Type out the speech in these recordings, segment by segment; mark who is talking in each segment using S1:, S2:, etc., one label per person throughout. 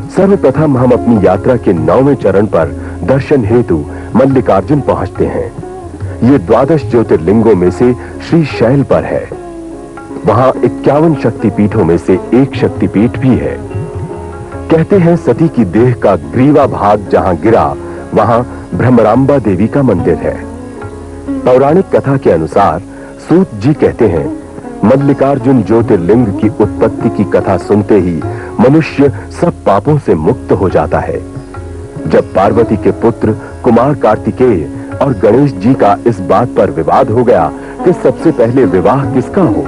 S1: सर्वप्रथम हम अपनी यात्रा के 9वें चरण पर दर्शन हेतु मल्लिकार्जुन पहुंचते हैं। ये 12 ज्योतिर्लिंगों में से श्री शैल पर है। वहां 51 शक्तिपीठों में से एक शक्तिपीठ भी है। कहते हैं सती की देह का ग्रीवा भाग जहां गिरा वहां भ्रमरांबा देवी का मंदिर है। पौराणिक कथा के अनुसार सूत जी कहते हैं मल्लिकार्जुन ज्योतिर्लिंग की उत्पत्ति की कथा सुनते ही मनुष्य सब पापों से मुक्त हो जाता है। जब पार्वती के पुत्र कुमार कार्तिकेय और गणेश जी का इस बात पर विवाद हो गया कि सबसे पहले विवाह किसका हो,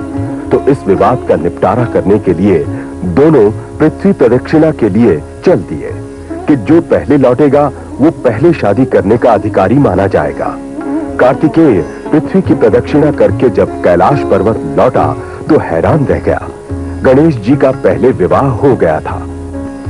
S1: तो इस विवाद का निपटारा करने के लिए दोनों पृथ्वी प्रदक्षिणा के लिए चल दिए कि जो पहले लौटेगा वो पहले शादी करने का अधिकारी माना जाएगा। कार्तिकेय पृथ्वी की प्रदक्षिणा करके जब कैलाश पर्वत लौटा तो हैरान रह गया। गणेश जी का पहले विवाह हो गया था।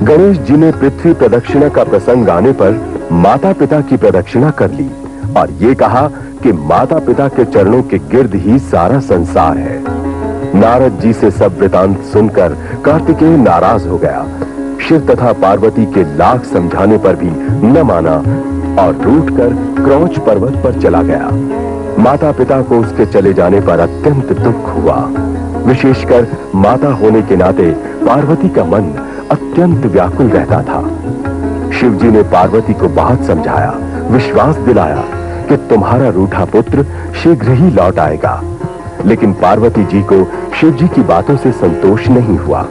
S1: गणेश जी ने पृथ्वी प्रदक्षिणा का प्रसंग आने पर माता पिता की प्रदक्षिणा कर ली और ये कहा कि माता पिता के चरणों के गिर्द ही सारा संसार है। नारद जी से सब वृतांत सुनकर कार्तिकेय नाराज हो गया। शिव तथा पार्वती के लाख समझाने पर भी न माना और रूठकर क्रौच पर्वत पर चला गया। माता पिता को उसके चले जाने पर अत्यंत दुख हुआ। विशेषकर माता होने के नाते पार्वती का मन अत्यंत व्याकुल रहता था। शिव जी ने पार्वती को बहुत समझाया, विश्वास दिलाया कि तुम्हारा रूठा पुत्र शीघ्र ही लौट आएगा। लेकिन पार्वती जी को शिव जी की बातों से संतोष नहीं हुआ।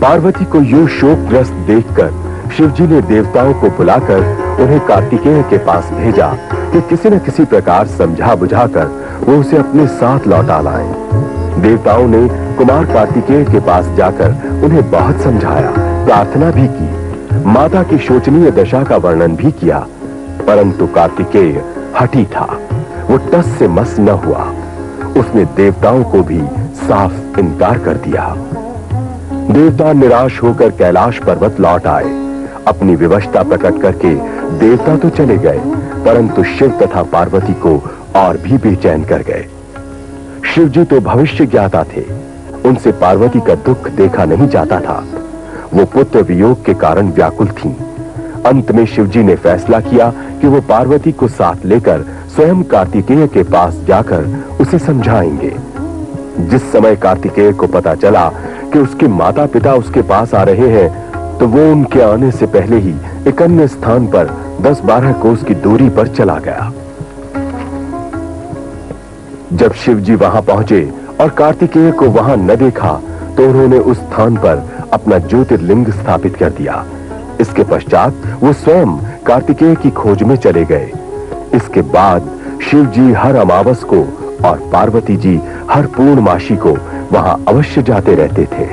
S1: पार्वती को यूं शोकग्रस्त देखकर शिव जी ने देवताओं को बुलाकर उन्हें कार्तिकेय के पास भेजा कि किसी न किसी प्रकार समझा बुझाकर वो उसे अपने साथ लौटा लाएं। देवताओं ने कुमार कार्तिकेय के पास जाकर उन्हें बहुत समझाया, प्रार्थना भी की, माता की शोचनीय दशा का वर्णन भी किया, परंतु कार्तिकेय हठी था। वो टस से मस न हुआ। उसने देवताओं को भी साफ इनकार कर दिया। देवता निराश होकर कैलाश पर्वत लौट आए। अपनी विवशता प्रकट करके देवता तो चले गए, परंतु शिव तथा पार्वती को और भी बेचैन कर गए। शिव जी तो भविष्य ज्ञाता थे, उनसे पार्वती का दुख देखा नहीं जाता था। वो पुत्र वियोग के कारण व्याकुल थीं। अंत में शिव जी ने फैसला किया कि वो पार्वती को साथ लेकर स्वयं कार्तिकेय के पास जाकर उसे समझाएंगे। जिस समय कार्तिकेय को पता चला कि उसके माता पिता उसके पास आ रहे हैं, तो वो उनके आने से पहले ही एक अन्य स्थान पर 10-12 कोस की दूरी पर चला गया। जब शिव जी वहां पहुंचे और कार्तिकेय को वहां न देखा, तो उन्होंने उस स्थान पर अपना ज्योतिर्लिंग स्थापित कर दिया। इसके पश्चात वो स्वयं कार्तिकेय की खोज में चले गए। इसके बाद शिव जी हर अमावस को और पार्वती जी हर पूर्णमासी को वहां अवश्य जाते रहते थे।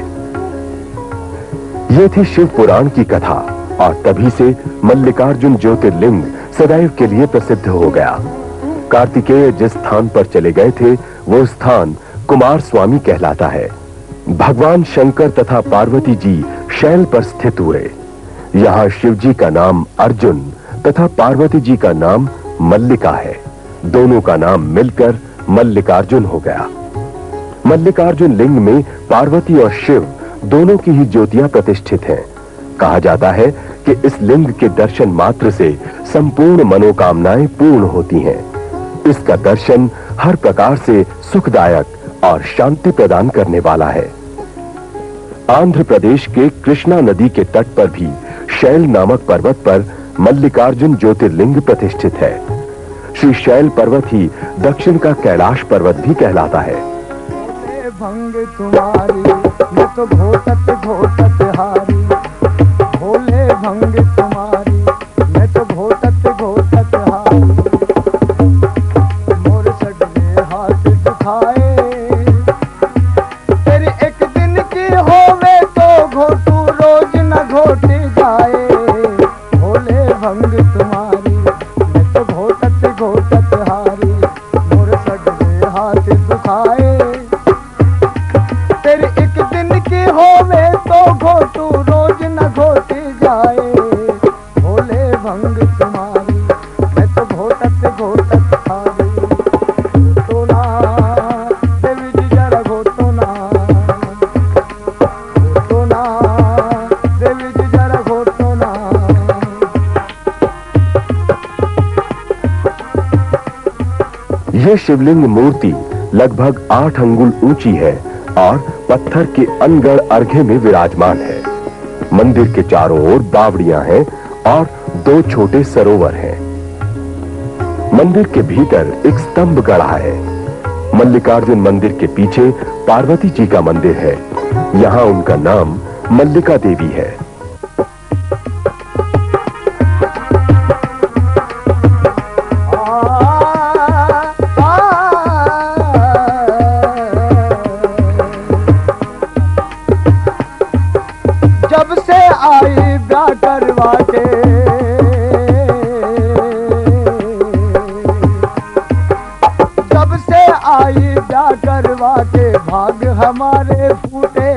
S1: ये थी शिव पुराण की कथा और तभी से मल्लिकार्जुन ज्योतिर्लिंग सदैव के लिए प्रसिद्ध हो गया। कार्तिकेय जिस स्थान पर चले गए थे वो स्थान कुमार स्वामी कहलाता है। भगवान शंकर तथा पार्वती जी शैल पर स्थित हुए। यहाँ शिव जी का नाम अर्जुन तथा पार्वती जी का नाम मल्लिका है। दोनों का नाम मिलकर मल्लिकार्जुन हो गया। मल्लिकार्जुन लिंग में पार्वती और शिव दोनों की ही ज्योतियां प्रतिष्ठित हैं। कहा जाता है कि इस लिंग के दर्शन मात्र से संपूर्ण मनोकामनाएं पूर्ण होती हैं। इसका दर्शन हर प्रकार से सुखदायक और शांति प्रदान करने वाला है। आंध्र प्रदेश के कृष्णा नदी के तट पर भी शैल नामक पर्वत पर मल्लिकार्जुन ज्योतिर्लिंग प्रतिष्ठित है। श्री शैल पर्वत ही दक्षिण का कैलाश पर्वत भी कहलाता है।
S2: भंग तुम्हारी मैं तो घोटत घोटत हारी, भोले भंग तुम्हारी मैं तो घोटत घोटत हारी, मोर सजने हाथ दुखाए तेरी एक दिन की होवे तो घोटू रोज न घोट जाए, भोले भंग तुम्हारी मैं तो घोटत घोटत हारी, मोर सजने हाथ दुखाए तेरे एक दिन की होवे तो घोटू रोज न घोट जाए, भोले भंग तुम्हारी मैं तो घोटत घोटत हारी, घोटो ना देवी जी जरा घोटो ना, घोटो ना देवी जी जरा घोटो ना।
S1: यह शिवलिंग मूर्ति लगभग 8 अंगुल ऊंची है और पत्थर के अनगढ़ अर्घे में विराजमान है। मंदिर के चारों ओर बावड़ियां हैं और 2 छोटे सरोवर हैं। मंदिर के भीतर एक स्तंभ गड़ा है। मल्लिकार्जुन मंदिर के पीछे पार्वती जी का मंदिर है। यहाँ उनका नाम मल्लिका देवी है।
S2: जब से आई ब्याह करवा के जब से आई ब्याह करवा के भाग हमारे फूटे,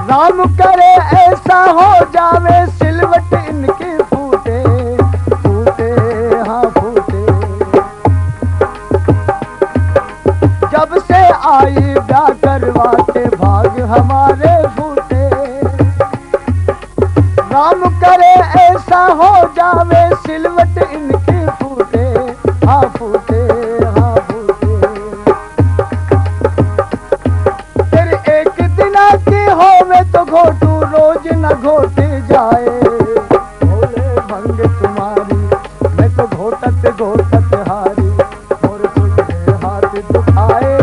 S2: राम करे ऐसा हो जावे सिलवट इनकी फूटे, फूटे हाँ फूटे। जब से आई ब्याह करवा के भाग हमारे फूटे, राम करे ऐसा हो जावे सिलवट इनकी फूटे, हाँ फूटे हाँ फूटे। फिर एक दिना की होवे तो घोटू रोज न घोट जाए, भोले भंग तुम्हारी मैं तो घोटत घोटत हारी, मोर तुझे हाथ दुखाए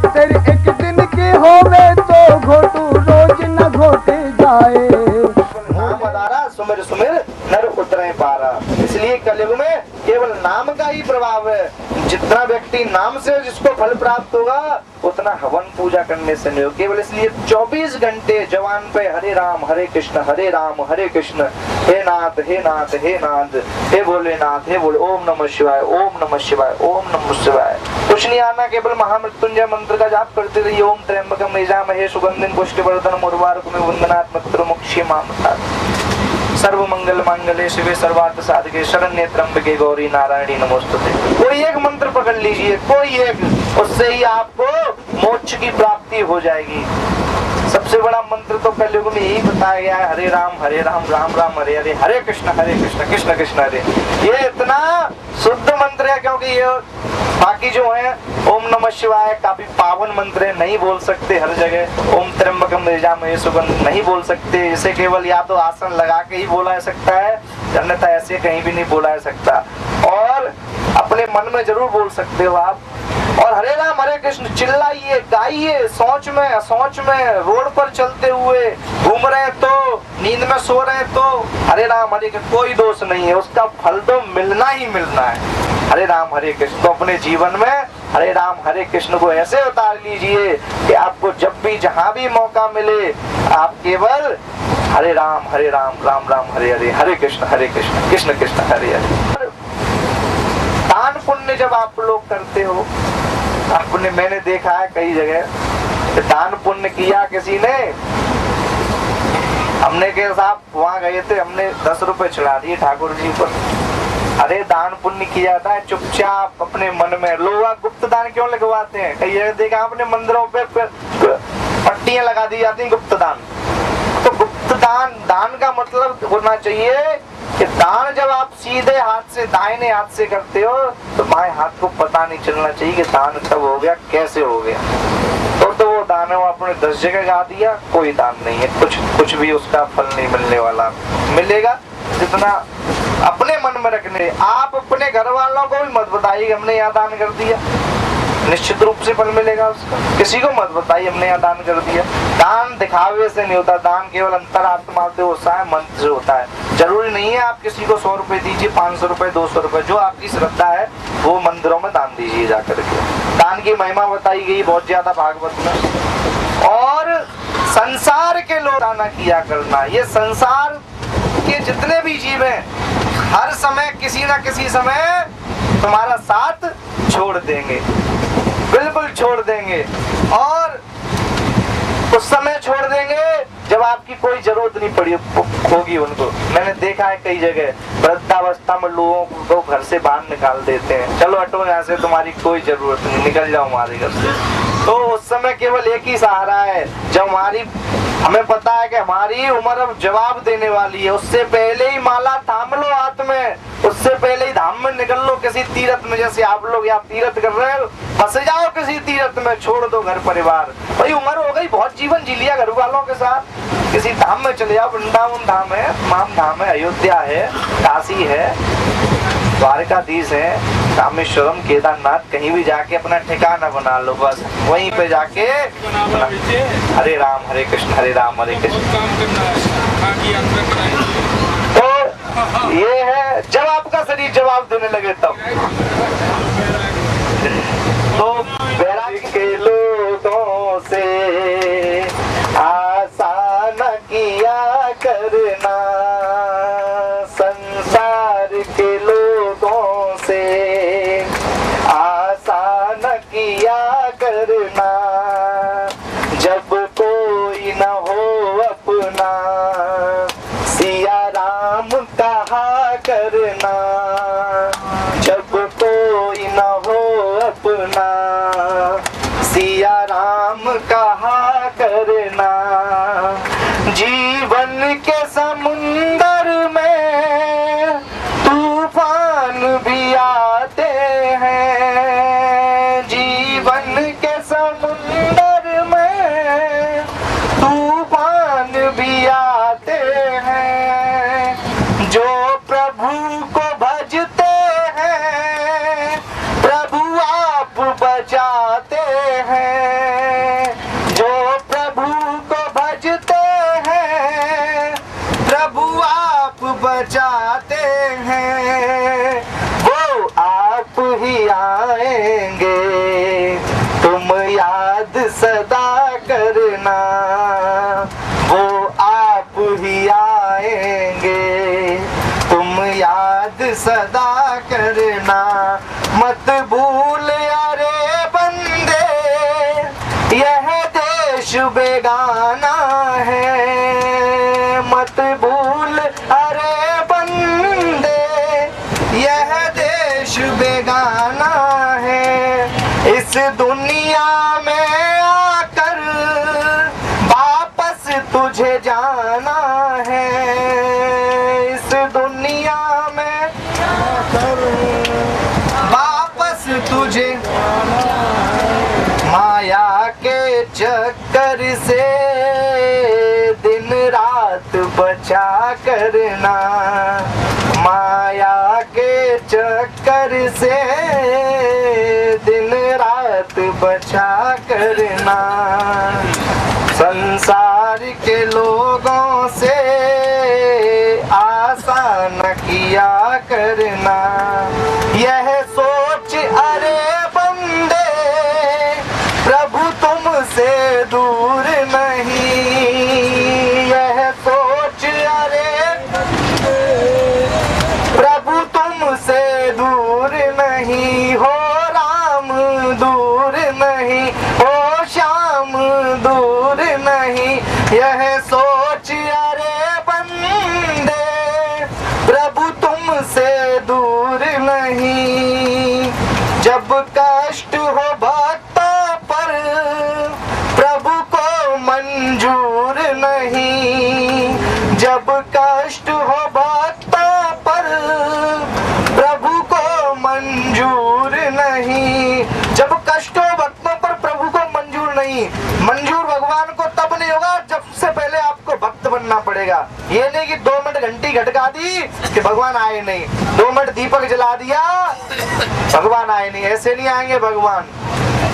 S2: तेरी एक दिन की होवे तो घोटू रोज न घोट जाए।
S3: सुमिर सुमिर नर उतरे पारा, इसलिए कलयुग में केवल नाम का ही प्रभाव है। जितना व्यक्ति नाम से जिसको फल प्राप्त होगा उतना हवन पूजा करने से नहीं हो। केवल इसलिए 24 घंटे जवान पे हरे राम हरे कृष्ण हरे कृष्ण, हे नाथ हे नाथ हे नाथ, हे भोलेनाथ हे भोले, ओम नमः शिवाय ओम नमः शिवाय ओम नमः शिवाय। कुछ नहीं आना, केवल महामृत्युंजय मंत्र का जाप करते रहिए। ओम त्र्यंबकम यजामहे सुगंधिं पुष्टिवर्धनम् उर्वारुकमिव वन्दनात् मुक्षीमामृतात्। सर्व मंगल मांगल्ये शिवे सर्वार्थ साधके शरण्ये त्र्यंबके गौरी नारायणी नमोस्तुते। कोई एक मंत्र पकड़ लीजिए, कोई एक, उससे ही आपको मोक्ष की प्राप्ति हो जाएगी। सबसे बड़ा मंत्र तो कलयुग में यही बताया गया है, हरे राम राम राम हरे हरे, हरे कृष्ण कृष्ण कृष्ण हरे। ये इतना शुद्ध मंत्र है, क्योंकि ये बाकी जो है ओम नमः शिवाय काफी पावन मंत्र है, नहीं बोल सकते हर जगह। ओम त्र्यंबकम यजामहे सुगंध नहीं बोल सकते, इसे केवल या तो आसन लगा के ही बोला जा सकता है, अन्यथा ऐसे कहीं भी नहीं बोला जा सकता। और अपने मन में जरूर बोल सकते हो आप। और हरे राम हरे कृष्ण चिल्लाइए, गाइए, सोच में रोड पर चलते हुए, घूम रहे तो, नींद में सो रहे तो हरे राम हरे कृष्ण, कोई दोष नहीं है, उसका फल तो मिलना ही मिलना है। हरे राम हरे कृष्ण तो अपने जीवन में हरे राम हरे कृष्ण को ऐसे उतार लीजिए कि आपको जब भी जहां भी मौका मिले आप केवल हरे राम राम राम हरे हरे, हरे कृष्ण कृष्ण कृष्ण हरे हरे। दान पुण्य जब आप लोग करते हो, आपने, मैंने देखा है कई जगह दान पुण्य किया किसी ने, हमने के साथ वहां गए थे, हमने 10 रुपए चढ़ा दिए ठाकुर जी पर। अरे दान पुण्य किया था चुपचाप अपने मन में। लोग गुप्त दान क्यों लगवाते हैं? कई जगह देखा आपने मंदिरों पे पट्टियां लगा दी जाती हैं गुप्त दान। तो गुप्त दान का मतलब होना चाहिए कि दान जब आप सीधे हाथ से दाहिने हाथ से करते हो तो बाएं हाथ को पता नहीं चलना चाहिए कि दान कब हो गया, कैसे हो गया। तो वो दान है वो आपने 10 जगह गा दिया, कोई दान नहीं है, कुछ भी उसका फल नहीं मिलने वाला। मिलेगा जितना अपने मन में रखने। आप अपने घर वालों को भी मत बताइए हमने यहाँ दान कर दिया, निश्चित रूप से फल मिलेगा उसका। किसी को मत बताइए हमने यहाँ दान कर दिया। दान दिखावे से नहीं होता, दान केवल अंतरात्मा से होता है, मन से होता है। जरूरी नहीं है आप किसी को 100 रुपए दीजिए, 500 रुपए, 200 रुपए, जो आपकी श्रद्धा है वो मंदिरों में दान दीजिए जाकर के। दान की महिमा बताई गई बहुत ज्यादा भागवत में। और संसार के लोग दान किया करना, ये संसार के जितने भी जीव हैं हर समय किसी न किसी समय तुम्हारा साथ छोड़ देंगे, बिल्कुल छोड़ देंगे। और उस समय छोड़ देंगे जब आपकी कोई जरूरत नहीं पड़ी होगी उनको। मैंने देखा है कई जगह वृद्धावस्था में लोगों को घर से बाहर निकाल देते हैं, चलो हटो यहाँ से, तुम्हारी कोई जरूरत नहीं, निकल जाओ हमारे घर से। तो उस समय केवल एक ही सहारा है, जब हमें पता है कि हमारी उम्र अब जवाब देने वाली है, उससे पहले ही माला थाम लो हाथ में, उससे पहले ही धाम में निकल लो किसी तीर्थ में। जैसे आप लोग यहाँ तीर्थ कर रहे हो, फंस जाओ किसी तीर्थ में, छोड़ दो घर परिवार, भाई उम्र हो गई, बहुत जीवन जी लिया घर वालों के साथ, किसी धाम में चले जाओ। वृंदावन धाम है, तमाम धाम है, अयोध्या है, काशी है, द्वारकाधीश है, रामेश्वरम, केदारनाथ, कहीं भी जाके अपना ठिकाना बना लो, बस वहीं पे जाके हरे राम हरे कृष्ण हरे कृष्ण। तो ये है जब आपका शरीर जवाब देने लगे तब। तो बैराग के लोगों से आशा न किया करना, संसार के लोगों से आशा न किया करना, जब कोई न हो अपना सिया राम कहा करना, जब कोई न हो अपना सिया राम कहा करना। जीवन के समुंदर में तूफान भी आते हैं, जीवन के समुंदर में तूफान भी आते हैं। जो प्रभु को भजते हैं प्रभु आप बचाते हैं, जो प्रभु को भजते हैं प्रभु आप बचाते हैं। वो आप ही आएंगे तुम याद सदा करना, वो आप ही आएंगे तुम याद सदा करना। मत भूल अरे बंदे यह देश बेगाना है, मत भूल अरे बंदे यह देश बेगाना है। इस दुनिया में आकर वापस तुझे जाना है, इस दुनिया में आकर वापस तुझे माया के चक्कर से दिन रात बचा करना, माया के चक्कर से दिन रात बचा करना। संसार के लोगों से आशा न किया करना, यह सोच अरे बंदे प्रभु तुमसे दूर नहीं, यह सोच अरे प्रभु तुमसे दूर नहीं, हो राम दूर नहीं, हो श्याम दूर नहीं, यह सोच अरे बंदे प्रभु तुमसे दूर नहीं। जब कष्ट हो भक्तों पर प्रभु को मंजूर नहीं, जब कष्ट हो भक्तों पर प्रभु को मंजूर नहीं, जब कष्ट हो भक्तों पर प्रभु को मंजूर नहीं। मंजूर भगवान को तब नहीं होगा जब से पहले आपको भक्त बनना बनना पड़ेगा। ये नहीं कि 2 मिनट घंटी घटका दी कि भगवान आए नहीं, 2 मिनट दीपक जला दिया भगवान आए नहीं, ऐसे नहीं आएंगे भगवान।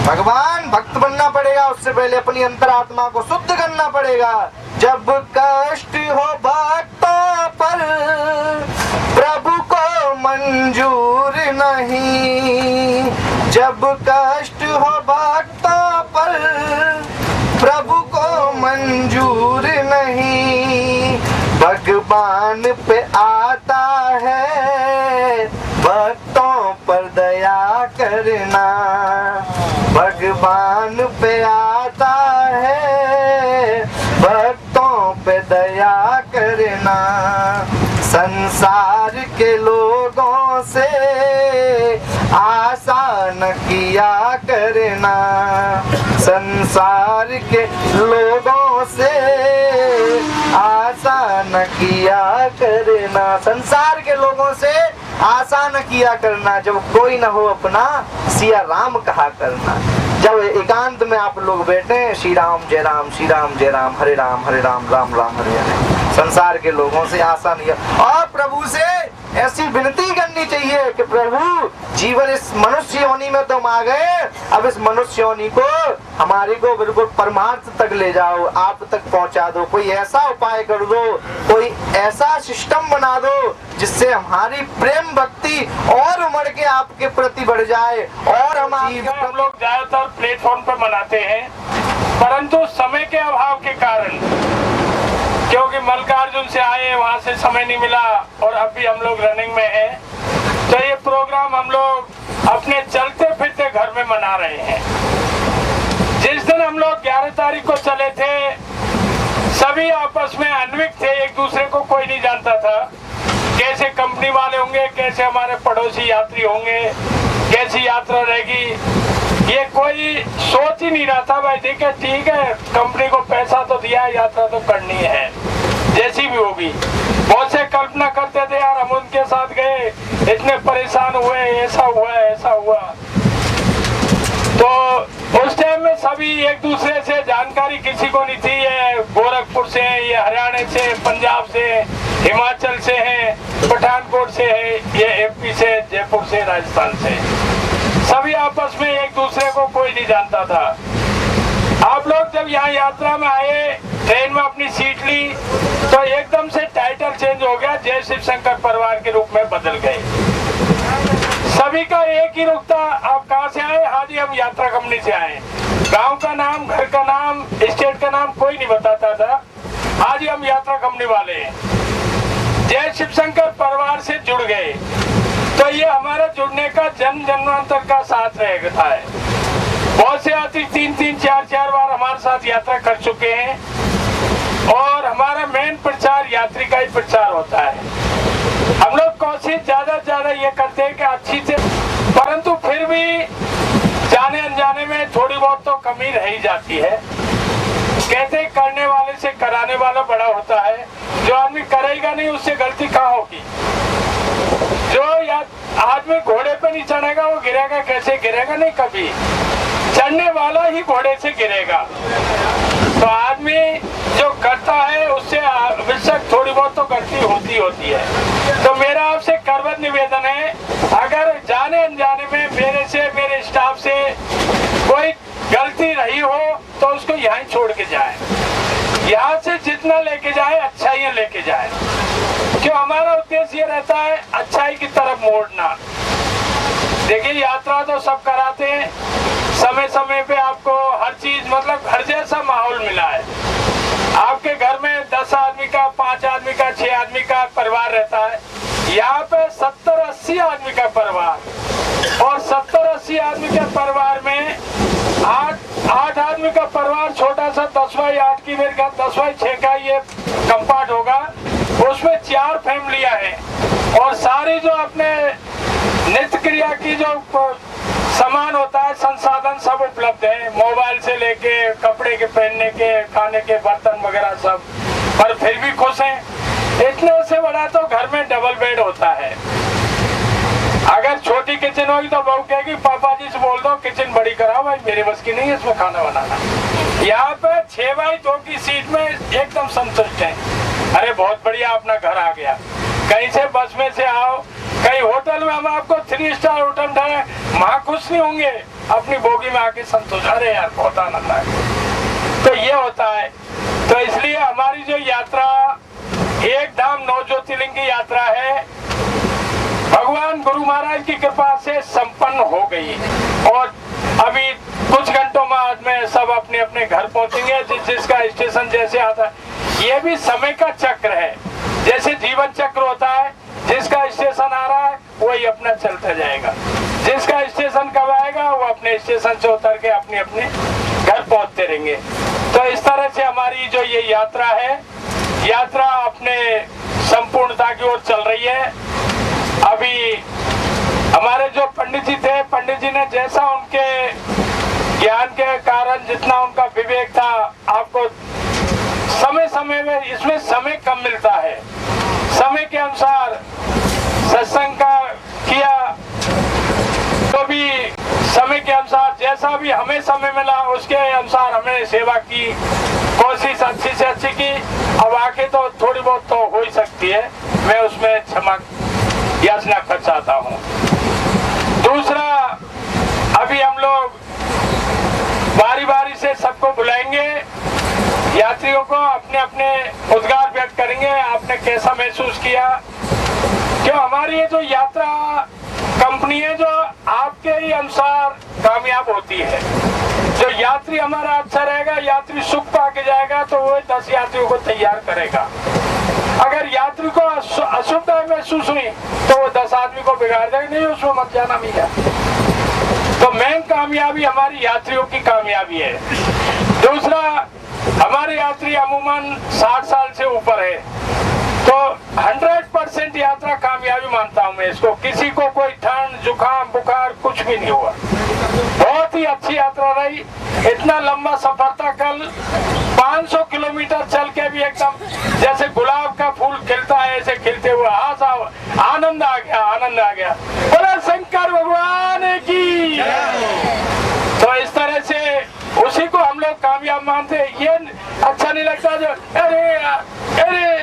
S3: भगवान भक्त बनना पड़ेगा, उससे पहले अपनी अंतरात्मा को शुद्ध करना पड़ेगा। जब कष्ट हो भक्तों पर प्रभु को मंजूर नहीं, जब कष्ट हो भक्तों पर प्रभु को मंजूर नहीं, भगवान पे आता है भक्तों पर दया करना, भगवान पे आता है भक्तों पे दया करना। संसार के लोगों से आशा न किया करना, संसार के लोगों से आशा न किया करना, संसार के लोगों से आशा न किया करना। जब कोई न हो अपना सिया राम कहा करना। जब एकांत में आप लोग बैठे श्री राम जय राम, श्री राम जय राम, हरे राम राम राम हरे हरे। संसार के लोगों से आशा नहीं है। और प्रभु से ऐसी विनती करनी चाहिए कि प्रभु जीवन इस मनुष्य योनि में तुम आ गए, अब इस मनुष्य योनि को हमारे को बिल्कुल परमार्थ तक ले जाओ, आप तक पहुंचा दो। कोई ऐसा उपाय कर दो, कोई ऐसा सिस्टम बना दो जिससे हमारी प्रेम भक्ति और उमड़ के आपके प्रति बढ़ जाए। और हम
S4: लोग ज्यादातर प्लेटफॉर्म पर मनाते हैं, परंतु समय के अभाव के कारण, क्योंकि मल्लिकार्जुन से आए वहाँ से समय नहीं मिला और अभी हम लोग रनिंग में हैं, तो ये प्रोग्राम हम लोग अपने चलते फिरते घर में मना रहे हैं। जिस दिन हम लोग 11 तारीख को चले थे, सभी आपस में अनविक थे, एक दूसरे को कोई नहीं जानता था। कैसे कंपनी वाले होंगे, कैसे हमारे पड़ोसी यात्री होंगे, कैसी यात्रा रहेगी, ये कोई सोच ही नहीं रहा था। भाई ठीक है कंपनी को पैसा तो दिया है, यात्रा तो करनी है जैसी भी होगी। बहुत से कल्पना करते थे यार हम उनके साथ गए, इतने परेशान हुए, ऐसा हुआ। तो उस टाइम में सभी एक दूसरे से जानकारी किसी को नहीं थी। ये गोरखपुर से है, ये हरियाणा से, पंजाब से, हिमाचल से है, पठानकोट से है, ये एमपी से, जयपुर से, राजस्थान से, सभी आपस में एक दूसरे को कोई नहीं जानता था। आप लोग जब यहाँ यात्रा में आए, ट्रेन में अपनी सीट ली, तो एकदम से टाइटल चेंज हो गया, जय शिव शंकर परिवार के रूप में बदल गए। सभी का एक ही रुख था, आप कहाँ से आए? हाँ जी हम यात्रा कंपनी से आए। गांव का नाम, घर का नाम, स्टेट का नाम कोई नहीं बताता था। आज हम यात्रा कंपनी वाले हैं, जय शिव शंकर परिवार से जुड़ गए। तो ये हमारा जुड़ने का जन्म जन्मांतर का साथ रहता है। बहुत से यात्री 3-3, 4-4 बार हमारे साथ यात्रा कर चुके हैं और हमारा मेन प्रचार यात्री का ही प्रचार होता है। हम लोग कोशिश ज्यादा ये करते हैं कि अच्छी से, परंतु फिर भी जाने अनजाने में थोड़ी बहुत तो कमी रह ही जाती है। कहते करने वाले से कराने वाला बड़ा होता है। जो आदमी करेगा नहीं उससे गलती कहाँ होगी। जो आदमी घोड़े पे नहीं चढ़ेगा वो गिरेगा कैसे? गिरेगा नहीं कभी, चढ़ने वाला ही घोड़े से गिरेगा। तो आदमी जो करता है उससे आवश्यक थोड़ी बहुत तो गलती होती है। तो मेरा आपसे करवत निवेदन है, अगर जाने अनजाने में मेरे से, मेरे स्टाफ से कोई गलती रही हो तो उसको यहाँ छोड़ के जाए। यहाँ से जितना लेके जाए अच्छाइयाँ लेके जाए, क्यों हमारा उद्देश्य ये रहता है अच्छाई की तरफ मोड़ना। देखिए यात्रा तो सब कराते हैं, समय समय पे आपको हर चीज मतलब घर जैसा माहौल मिला है। आपके घर में 10 आदमी का, 5 आदमी का, 6 आदमी का परिवार रहता है। यहाँ पे 70-80 आदमी का परिवार, और 70-80 आदमी के परिवार में 8 आदमी का परिवार छोटा सा 10x8 की मेरे ख्याल 10x6 का ये कंपार्ट होगा। उसमें 4 फैमिलियां हैं और सारी जो अपने नित्य क्रिया की जो सामान होता है, संसाधन सब उपलब्ध है, मोबाइल से लेके कपड़े के पहनने के, खाने के बर्तन वगैरह सब, पर फिर भी खुश हैं। इतने से बड़ा तो घर में डबल बेड होता है। अगर छोटी किचन होगी तो बहू कहेगी पापा जी से बोल दो किचन बड़ी कराओ, भाई मेरे बस की नहीं है इसमें खाना बनाना। यहाँ पे 6x2 की सीट में एकदम संतुष्ट है। अरे बहुत बढ़िया, अपना घर आ गया। कहीं से बस में से आओ, कहीं होटल में हम आपको 3 स्टार होटल है, वहाँ खुश नहीं होंगे, अपनी बोगी में आके संतोष, अरे यार बहुत आनंद आए। तो ये होता है। तो इसलिए हमारी जो यात्रा एक धाम 9 ज्योतिर्लिंग की यात्रा है, भगवान गुरु महाराज की कृपा से संपन्न हो गई और अभी कुछ घंटों में सब अपने अपने घर पहुंचेंगे। जिसका स्टेशन जैसे आता है, ये भी समय का चक्र है। जैसे जीवन चक्र होता है, जिसका स्टेशन आ रहा है वही अपना चलता जाएगा, जिसका स्टेशन कब आएगा वो अपने स्टेशन से उतर के अपने अपने घर पहुंचते रहेंगे। तो इस तरह से हमारी जो ये यात्रा है, यात्रा अपने संपूर्णता की ओर चल रही है। अभी हमारे जो पंडित जी थे, पंडित जी ने जैसा उनके ज्ञान के कारण जितना उनका विवेक था, आपको समय समय में, इसमें समय कम मिलता है, समय के अनुसार सत्संग का किया, तो भी समय के अनुसार जैसा भी हमें समय मिला उसके अनुसार हमने सेवा की, कोशिश अच्छी से अच्छी की। अब आके तो थोड़ी बहुत तो हो ही सकती है, मैं उसमें क्षमा याचना कर चाहता हूँ। दूसरा, अभी हम लोग बारी बारी से सबको बुलाएंगे, यात्रियों को अपने अपने उद्गार व्यक्त करेंगे, आपने कैसा महसूस किया। क्यों हमारी ये जो यात्रा कंपनी है जो आपके ही अनुसार कामयाब होती है। जो यात्री हमारा अच्छा रहेगा, यात्री सुख पाके जाएगा, तो वो 10 यात्रियों को तैयार करेगा। अगर यात्री को असुविधा महसूस हुई तो वो 10 आदमी को बिगाड़ देगा, नहीं उसमें मत जाना भैया। तो मेन कामयाबी हमारी यात्रियों की कामयाबी है। दूसरा, हमारे यात्री अमूमन 60 साल से ऊपर है, तो 100% यात्रा कामयाबी मानता हूं मैं इसको। किसी को कोई ठंड जुकाम बुखार कुछ भी नहीं हुआ, बहुत ही अच्छी यात्रा रही। इतना लंबा सफर था, कल 500 किलोमीटर चल के भी एकदम जैसे गुलाब का फूल खिलता है ऐसे खिलते हुए आनंद आ गया, आनंद आ गया। बोले शंकर भगवान की। तो इस तरह से उसी को हम लोग कामयाब मानते हैं। ये अच्छा नहीं लगता जो अरे अरे,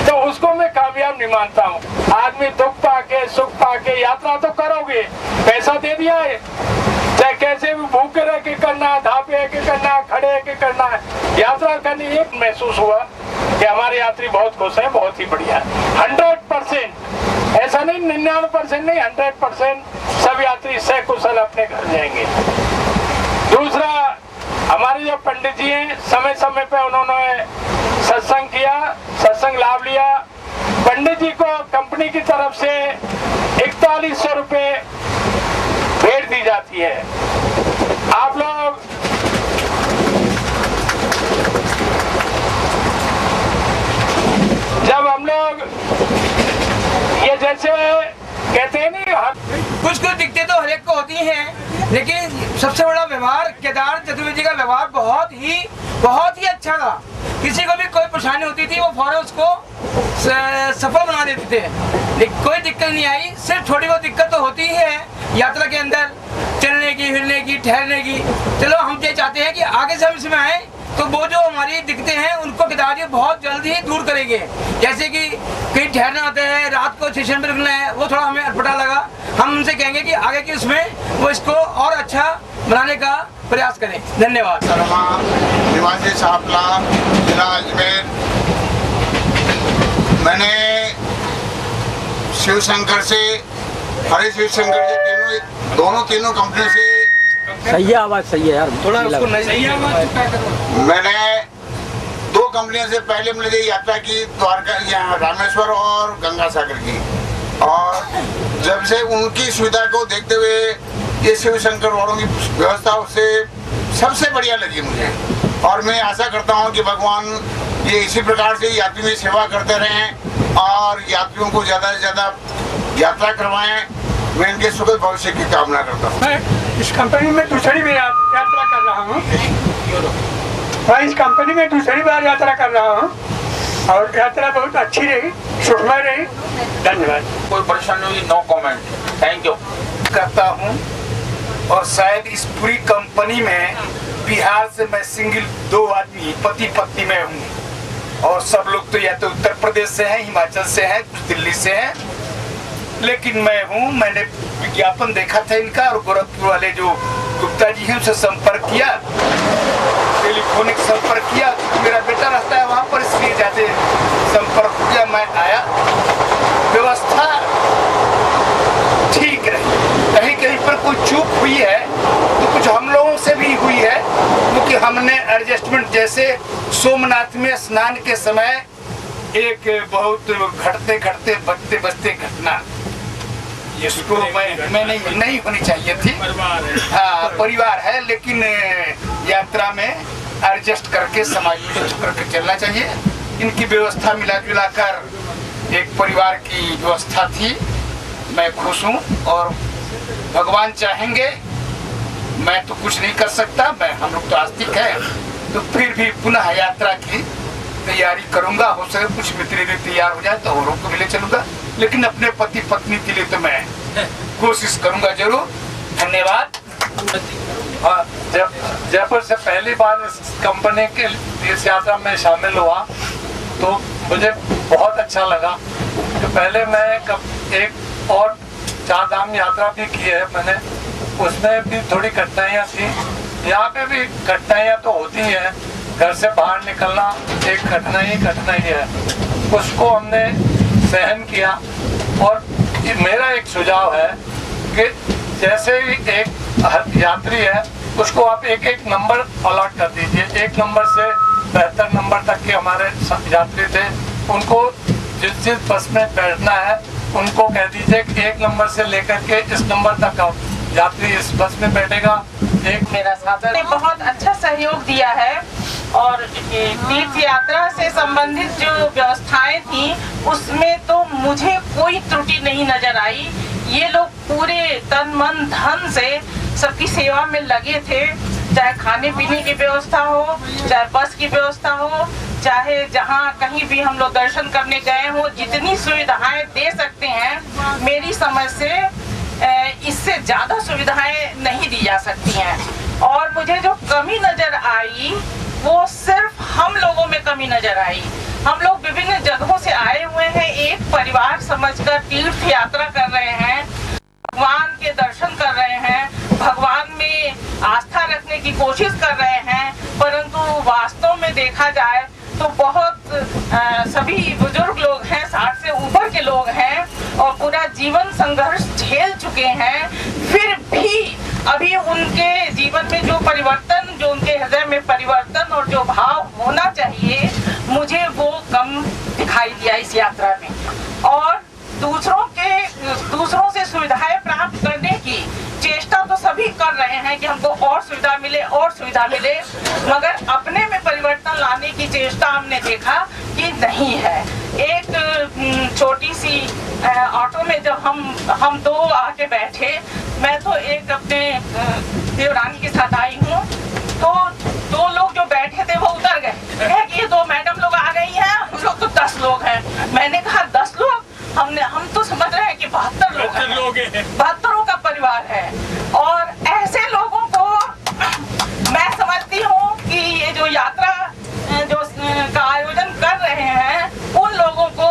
S4: तो उसको मैं कामयाब नहीं मानता हूँ। आदमी दुख पाके सुख पाके यात्रा तो करोगे, पैसा दे दिया है, चाहे कैसे भी भूखे रह के करना है, धापे के करना है, खड़े के करना है, यात्रा करनी। एक महसूस हुआ कि हमारे यात्री बहुत खुश है, बहुत ही बढ़िया है। 100% ऐसा नहीं, 99% नहीं, 100% सब यात्री सकुशल अपने घर जाएंगे। दूसरा, हमारे जो पंडित जी हैं, समय समय पे उन्होंने सत्संग किया, सत्संग लाभ लिया। पंडित जी को कंपनी की तरफ से 4100 रुपए भेंट दी जाती है। आप लोग जब हम लोग ये जैसे कहते हैं नहीं,
S5: कुछ दिक्कतें तो हर एक को होती हैं, लेकिन सबसे बड़ा व्यवहार केदार चतुर्वेदी का व्यवहार बहुत ही अच्छा था। किसी को भी कोई परेशानी होती थी वो फौरन उसको सफल बना देते थे, लेकिन कोई दिक्कत नहीं आई। सिर्फ थोड़ी बहुत दिक्कत तो होती ही है यात्रा के अंदर, चलने की, हिलने की, ठहरने की। चलो हम ये चाहते हैं कि आगे से हम इसमें आए तो वो जो हमारी दिक्कतें हैं उनको केदार जी बहुत जल्दी ही दूर करेंगे। जैसे कि कहीं ठहरना होता है, रात को स्टेशन पर रुकना है, वो थोड़ा हमें अटपटा लगा, हम उनसे कहेंगे कि आगे की उसमें वो इसको और अच्छा बनाने का प्रयास करें। धन्यवाद।
S6: निवासी सापला, जिला अजमेर। मैंने शिव शंकर से, हरे शिव शंकर से तीनों कंपनी से
S7: सही है, आवाज सही है यार,
S5: थोड़ा उसको नहीं
S6: मैंने 2 कंपनियों से पहले मैंने यात्रा की, द्वारका, यहाँ रामेश्वर और गंगा सागर की। और जब से उनकी सुविधा को देखते हुए ये शिव शंकर वालों की व्यवस्था उससे सबसे बढ़िया लगी मुझे। और मैं आशा करता हूँ कि भगवान ये इसी प्रकार से यात्री में सेवा करते रहें और यात्रियों को ज़्यादा से ज़्यादा यात्रा करवाएं। मैं इनके सुखद भविष्य की कामना करता हूँ।
S8: मैं इस कंपनी में दूसरी बार यात्रा कर रहा हूँ। मैं इस कंपनी में दूसरी बार यात्रा कर रहा हूँ और यात्रा बहुत अच्छी रही, सुखमय रही। धन्यवाद।
S9: कोई परेशानी हुई, नो कमेंट, थैंक यू
S3: करता हूँ। और शायद इस पूरी कंपनी में
S10: बिहार से मैं सिंगल 2 आदमी पति पत्नी में हूँ और सब लोग तो या तो उत्तर प्रदेश से हैं, हिमाचल से हैं, कुछ दिल्ली से हैं, लेकिन मैं हूँ। मैंने विज्ञापन देखा था इनका और गोरखपुर वाले जो गुप्ता जी हैं उनसे संपर्क किया, टेलीफोनिक संपर्क किया। मेरा बेटा रहता है वहाँ पर, इसलिए जाते संपर्क किया, मैं आया। व्यवस्था ठीक रही, कहीं कहीं पर कोई चूक हुई है तो कुछ हम लोगों से भी हुई है, क्योंकि हमने एडजस्टमेंट, जैसे सोमनाथ में स्नान के समय एक बहुत घटते घटते बचते बचते घटना, इसको मैं नहीं होनी चाहिए थी। हाँ, परिवार है, लेकिन यात्रा में एडजस्ट करके समाज में करके चलना चाहिए। इनकी व्यवस्था मिला जुला कर एक परिवार की व्यवस्था थी। मैं खुश हूँ और भगवान चाहेंगे, मैं तो कुछ नहीं कर सकता, हम लोग तो आस्तिक हैं, तो फिर भी पुनः यात्रा की तैयारी करूंगा। हो सके कुछ मित्र तैयार हो जाए तो औरों को भी ले चलूंगा, लेकिन अपने पति पत्नी के लिए तो मैं कोशिश करूंगा जरूर। धन्यवाद।
S11: जब जयपुर से पहली बार इस कंपनी के इस यात्रा में शामिल हुआ तो मुझे बहुत अच्छा लगा। तो पहले मैं एक और 4 धाम यात्रा भी की है मैंने, उसमें भी थोड़ी कठिनाइयाँ थी। यहाँ पे भी कठिनाइयाँ तो होती हैं, घर से बाहर निकलना एक कठिनाई है, उसको हमने सहन किया। और मेरा एक सुझाव है कि जैसे ही एक यात्री है उसको आप एक नंबर अलॉट कर दीजिए। 1 नंबर से 72 नंबर तक के हमारे यात्री थे, उनको जिस बस में बैठना है उनको कह दीजिए कि 1 नंबर से लेकर के इस नंबर तक का यात्री इस बस में बैठेगा।
S12: मेरा साथी ने बहुत अच्छा सहयोग दिया है और तीर्थ यात्रा से संबंधित जो व्यवस्थाएं थी उसमें तो मुझे कोई त्रुटि नहीं नजर आई। ये लोग पूरे तन मन धन से सबकी सेवा में लगे थे, चाहे खाने पीने की व्यवस्था हो, चाहे बस की व्यवस्था हो, चाहे जहाँ कहीं भी हम लोग दर्शन करने गए हो, जितनी सुविधाएं दे सकते हैं मेरी समझ से इससे ज्यादा सुविधाएं नहीं दी जा सकती हैं। और मुझे जो कमी नजर आई वो सिर्फ हम लोगों में कमी नजर आई। हम लोग विभिन्न जगहों से आए हुए हैं, एक परिवार समझकर तीर्थ यात्रा कर रहे हैं, भगवान के दर्शन कर रहे हैं, भगवान में आस्था रखने की कोशिश कर रहे हैं, परंतु वास्तव में देखा जाए तो बहुत सभी बुजुर्ग लोग हैं, 60 से ऊपर के लोग हैं और पूरा जीवन संघर्ष झेल चुके हैं। फिर भी अभी उनके जीवन में जो परिवर्तन, जो उनके हृदय में परिवर्तन और जो भाव होना चाहिए, मुझे वो कम दिखाई दिया इस यात्रा में। और दूसरों से सुविधाएं प्राप्त करने की चेष्टा तो सभी कर रहे हैं कि हमको और सुविधा मिले और सुविधा मिले, मगर अपने में परिवर्तन लाने की चेष्टा हमने देखा कि नहीं है। एक छोटी सी ऑटो में जब हम 2 आके बैठे, मैं तो एक अपने देवरानी के साथ आई हूँ, तो 2 लोग जो बैठे थे वो उतर गए, कहे कि ये 2 मैडम लोग आ गई हैं, हम लोग तो 10 लोग हैं। मैंने कहा 10 लोग, हम तो समझ रहे हैं कि 72 लोग हैं, 72 का परिवार है। और ऐसे लोगों को मैं समझती हूँ कि ये जो यात्रा जो का आयोजन कर रहे हैं, उन लोगों को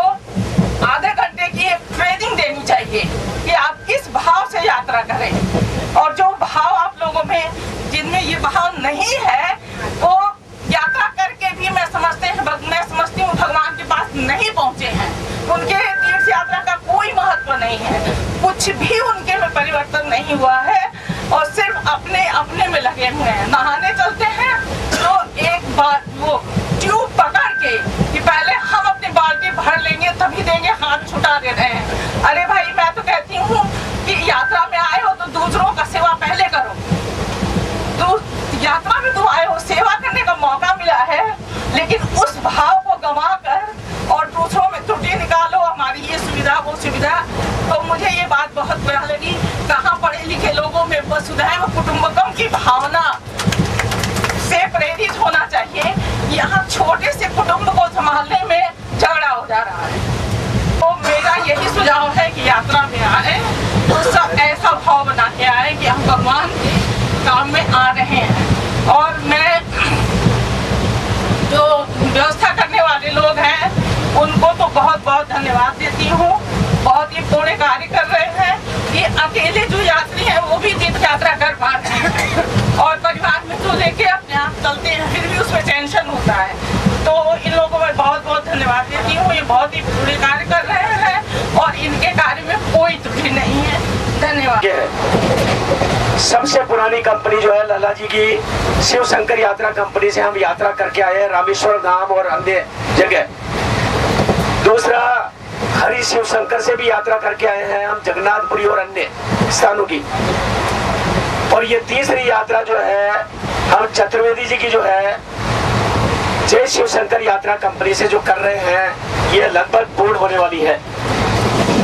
S12: आधे घंटे की एक ट्रेनिंग देनी चाहिए कि आप किस भाव से यात्रा करें। और जो भाव आप लोगों में, जिनमें ये भाव नहीं है, वो यात्रा करके भी मैं समझती हूँ भगवान के पास नहीं पहुँचे हैं। उनके तीर्थ यात्रा का कोई महत्व नहीं है, कुछ भी उनके में परिवर्तन नहीं हुआ है और सिर्फ अपने में लगे हुए हैं। नहाने चलते हैं तो एक बार वो ट्यूब पकड़ के कि पहले हम अपनी बाल्टी भर लेंगे तभी देंगे, हाथ छुटा दे रहे हैं। अरे भाई, मैं तो कहती हूँ कि यात्रा में आए हो तो दूसरों का सेवा पहले करो। तो यात्रा में तुम आए हो, सेवा करने का मौका मिला है, लेकिन उस भाव को गंवा कर और दूसरों में त्रुटि निकालो, हमारी ये सुविधा वो सुविधा। तो मुझे ये बात बहुत बुरा लगी। कहाँ पढ़े लिखे लोगों में वसुधैव कुटुंबकम की भावना से प्रेरित होना चाहिए। यहाँ छोटे से कुटुंब को संभालने में झगड़ा हो जा रहा है। तो मेरा यही सुझाव है कि यात्रा में आए तो सब ऐसा भाव बना के आए कि हम भगवान के काम में आ रहे हैं। और मैं बहुत धन्यवाद देती हूँ। बहुत ही पुण्य कार्य कर रहे हैं कि अकेले जो यात्री हैं वो भी तीर्थ यात्रा कर पा रहे हैं और परिवार में तो लेके अपने आप चलते हैं, फिर भी उसमें टेंशन होता है। तो इन लोगों को मैं बहुत बहुत धन्यवाद देती हूँ। ये बहुत ही पुण्य कार्य कर रहे हैं और इनके कार्य में कोई त्रुटि नहीं है। धन्यवाद।
S13: सबसे पुरानी कंपनी जो है लाला जी की शिव शंकर यात्रा कंपनी से हम यात्रा करके आए हैं रामेश्वर धाम और अन्य जगह। दूसरा हरि शिव शंकर से भी यात्रा करके आए हैं हम जगन्नाथपुरी और अन्य स्थानों की। और ये तीसरी यात्रा जो है हम चतुर्वेदी जी की जो है जय शिव शंकर यात्रा कंपनी से जो कर रहे हैं ये लगभग पूर्ण होने वाली है।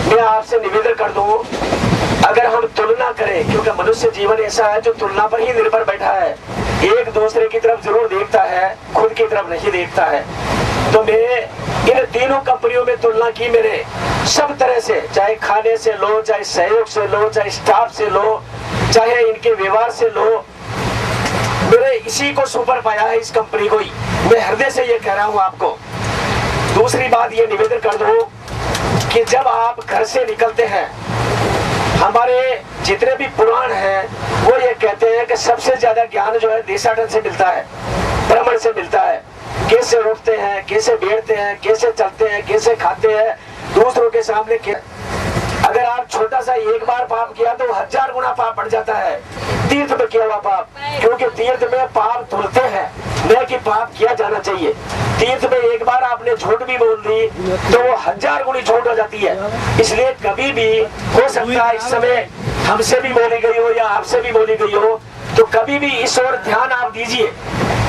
S13: मैं आपसे निवेदन कर दूं, अगर हम तुलना करें, क्योंकि मनुष्य जीवन ऐसा है जो तुलना पर ही निर्भर बैठा है, एक दूसरे की तरफ जरूर देखता है, खुद की तरफ नहीं देखता है। तो मैं इन तीनों कंपनियों में तुलना की मैंने सब तरह से, चाहे खाने से लो, चाहे सहयोग से लो, चाहे स्टाफ से लो, चाहे इनके व्यवहार से लो, मैंने इसी को सुपर पाया है, इस कंपनी को ही। मैं हृदय से ये कह रहा हूँ आपको। दूसरी बात ये निवेदन कर दूं कि जब आप घर से निकलते हैं, हमारे जितने भी पुराण हैं वो ये कहते हैं कि सबसे ज्यादा ज्ञान जो है देशाटन से मिलता है, भ्रमण से मिलता है। कैसे उठते हैं, कैसे बैठते हैं, कैसे चलते हैं, कैसे खाते हैं, दूसरों के सामने अगर आप छोटा सा एक बार पाप किया तो 1000 गुना पाप बढ़ जाता है तीर्थ में किया हुआ पाप, क्योंकि तीर्थ में पाप धुलते हैं, न कि पाप किया जाना चाहिए। तीर्थ में एक बार आपने झूठ भी बोल दी तो वो 1000 गुनी झूठ हो जाती है। इसलिए कभी भी हो सकता है इस समय हमसे भी बोली गई हो या आपसे भी बोली गई हो, तो कभी भी इस ओर ध्यान आप दीजिए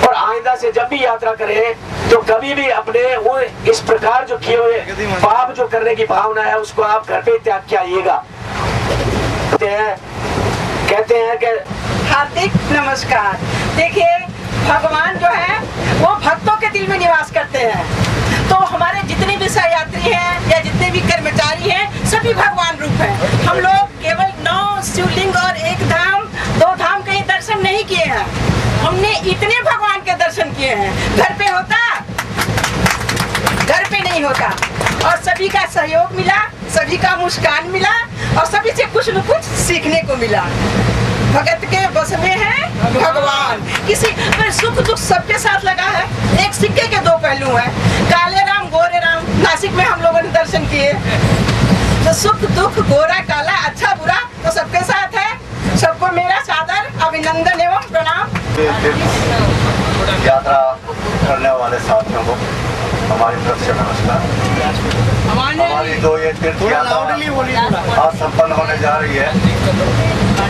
S13: और आइंदा से जब भी यात्रा करें तो कभी भी अपने वो इस प्रकार जो किए हुए पाप जो करने की भावना है उसको आप घर पे त्याग के आइएगा। कहते हैं कि
S12: हार्दिक नमस्कार। देखिए, भगवान जो है वो भक्तों के दिल में निवास करते हैं। तो हमारे जितने भी सहयात्री हैं या जितने भी कर्मचारी हैं सभी भगवान रूप हैं। हम लोग केवल 9 शिवलिंग और 1 धाम 2 धाम के दर्शन नहीं किए हैं, हमने इतने भगवान के दर्शन किए हैं। घर पे होता, घर पे नहीं होता। और सभी का सहयोग मिला, सभी का मुस्कान मिला और सभी से कुछ न कुछ सीखने को मिला। भगत के बस में है भगवान, किसी सुख दुख सबके साथ लगा है। एक सिक्के के 2 पहलू हैं, काले राम गोरे राम। नासिक में हम लोगों ने दर्शन किए तो सुख दुख गोरा काला अच्छा बुरा तो सबके साथ है। सबको मेरा सादर अभिनंदन एवं प्रणाम।
S14: यात्रा करने वाले साथियों को हमारी तरफ से नमस्कार। हमारी 2 ये तीर्थ यात्रा आज संपन्न होने जा रही है,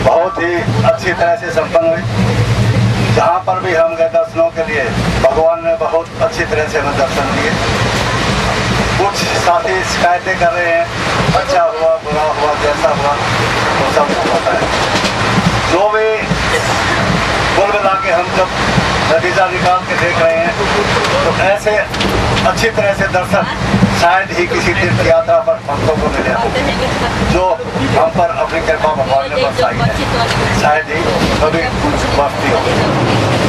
S14: बहुत ही अच्छी तरह से संपन्न हुई। जहाँ पर भी हम गए दर्शनों के लिए भगवान ने बहुत अच्छी तरह से हमें दर्शन दिए। कुछ साथी शिकायतें कर रहे हैं, अच्छा हुआ बुरा हुआ जैसा हुआ वो सब होता है। जो भी कुल मिला के हम जब नतीजा निकाल के देख रहे हैं तो ऐसे अच्छी तरह से दर्शन शायद ही किसी तीर्थ यात्रा पर भक्तों को मिले जो हम पर अपनी कृपा भगवान ने बरसाई है, शायद ही कभी बरसती हो।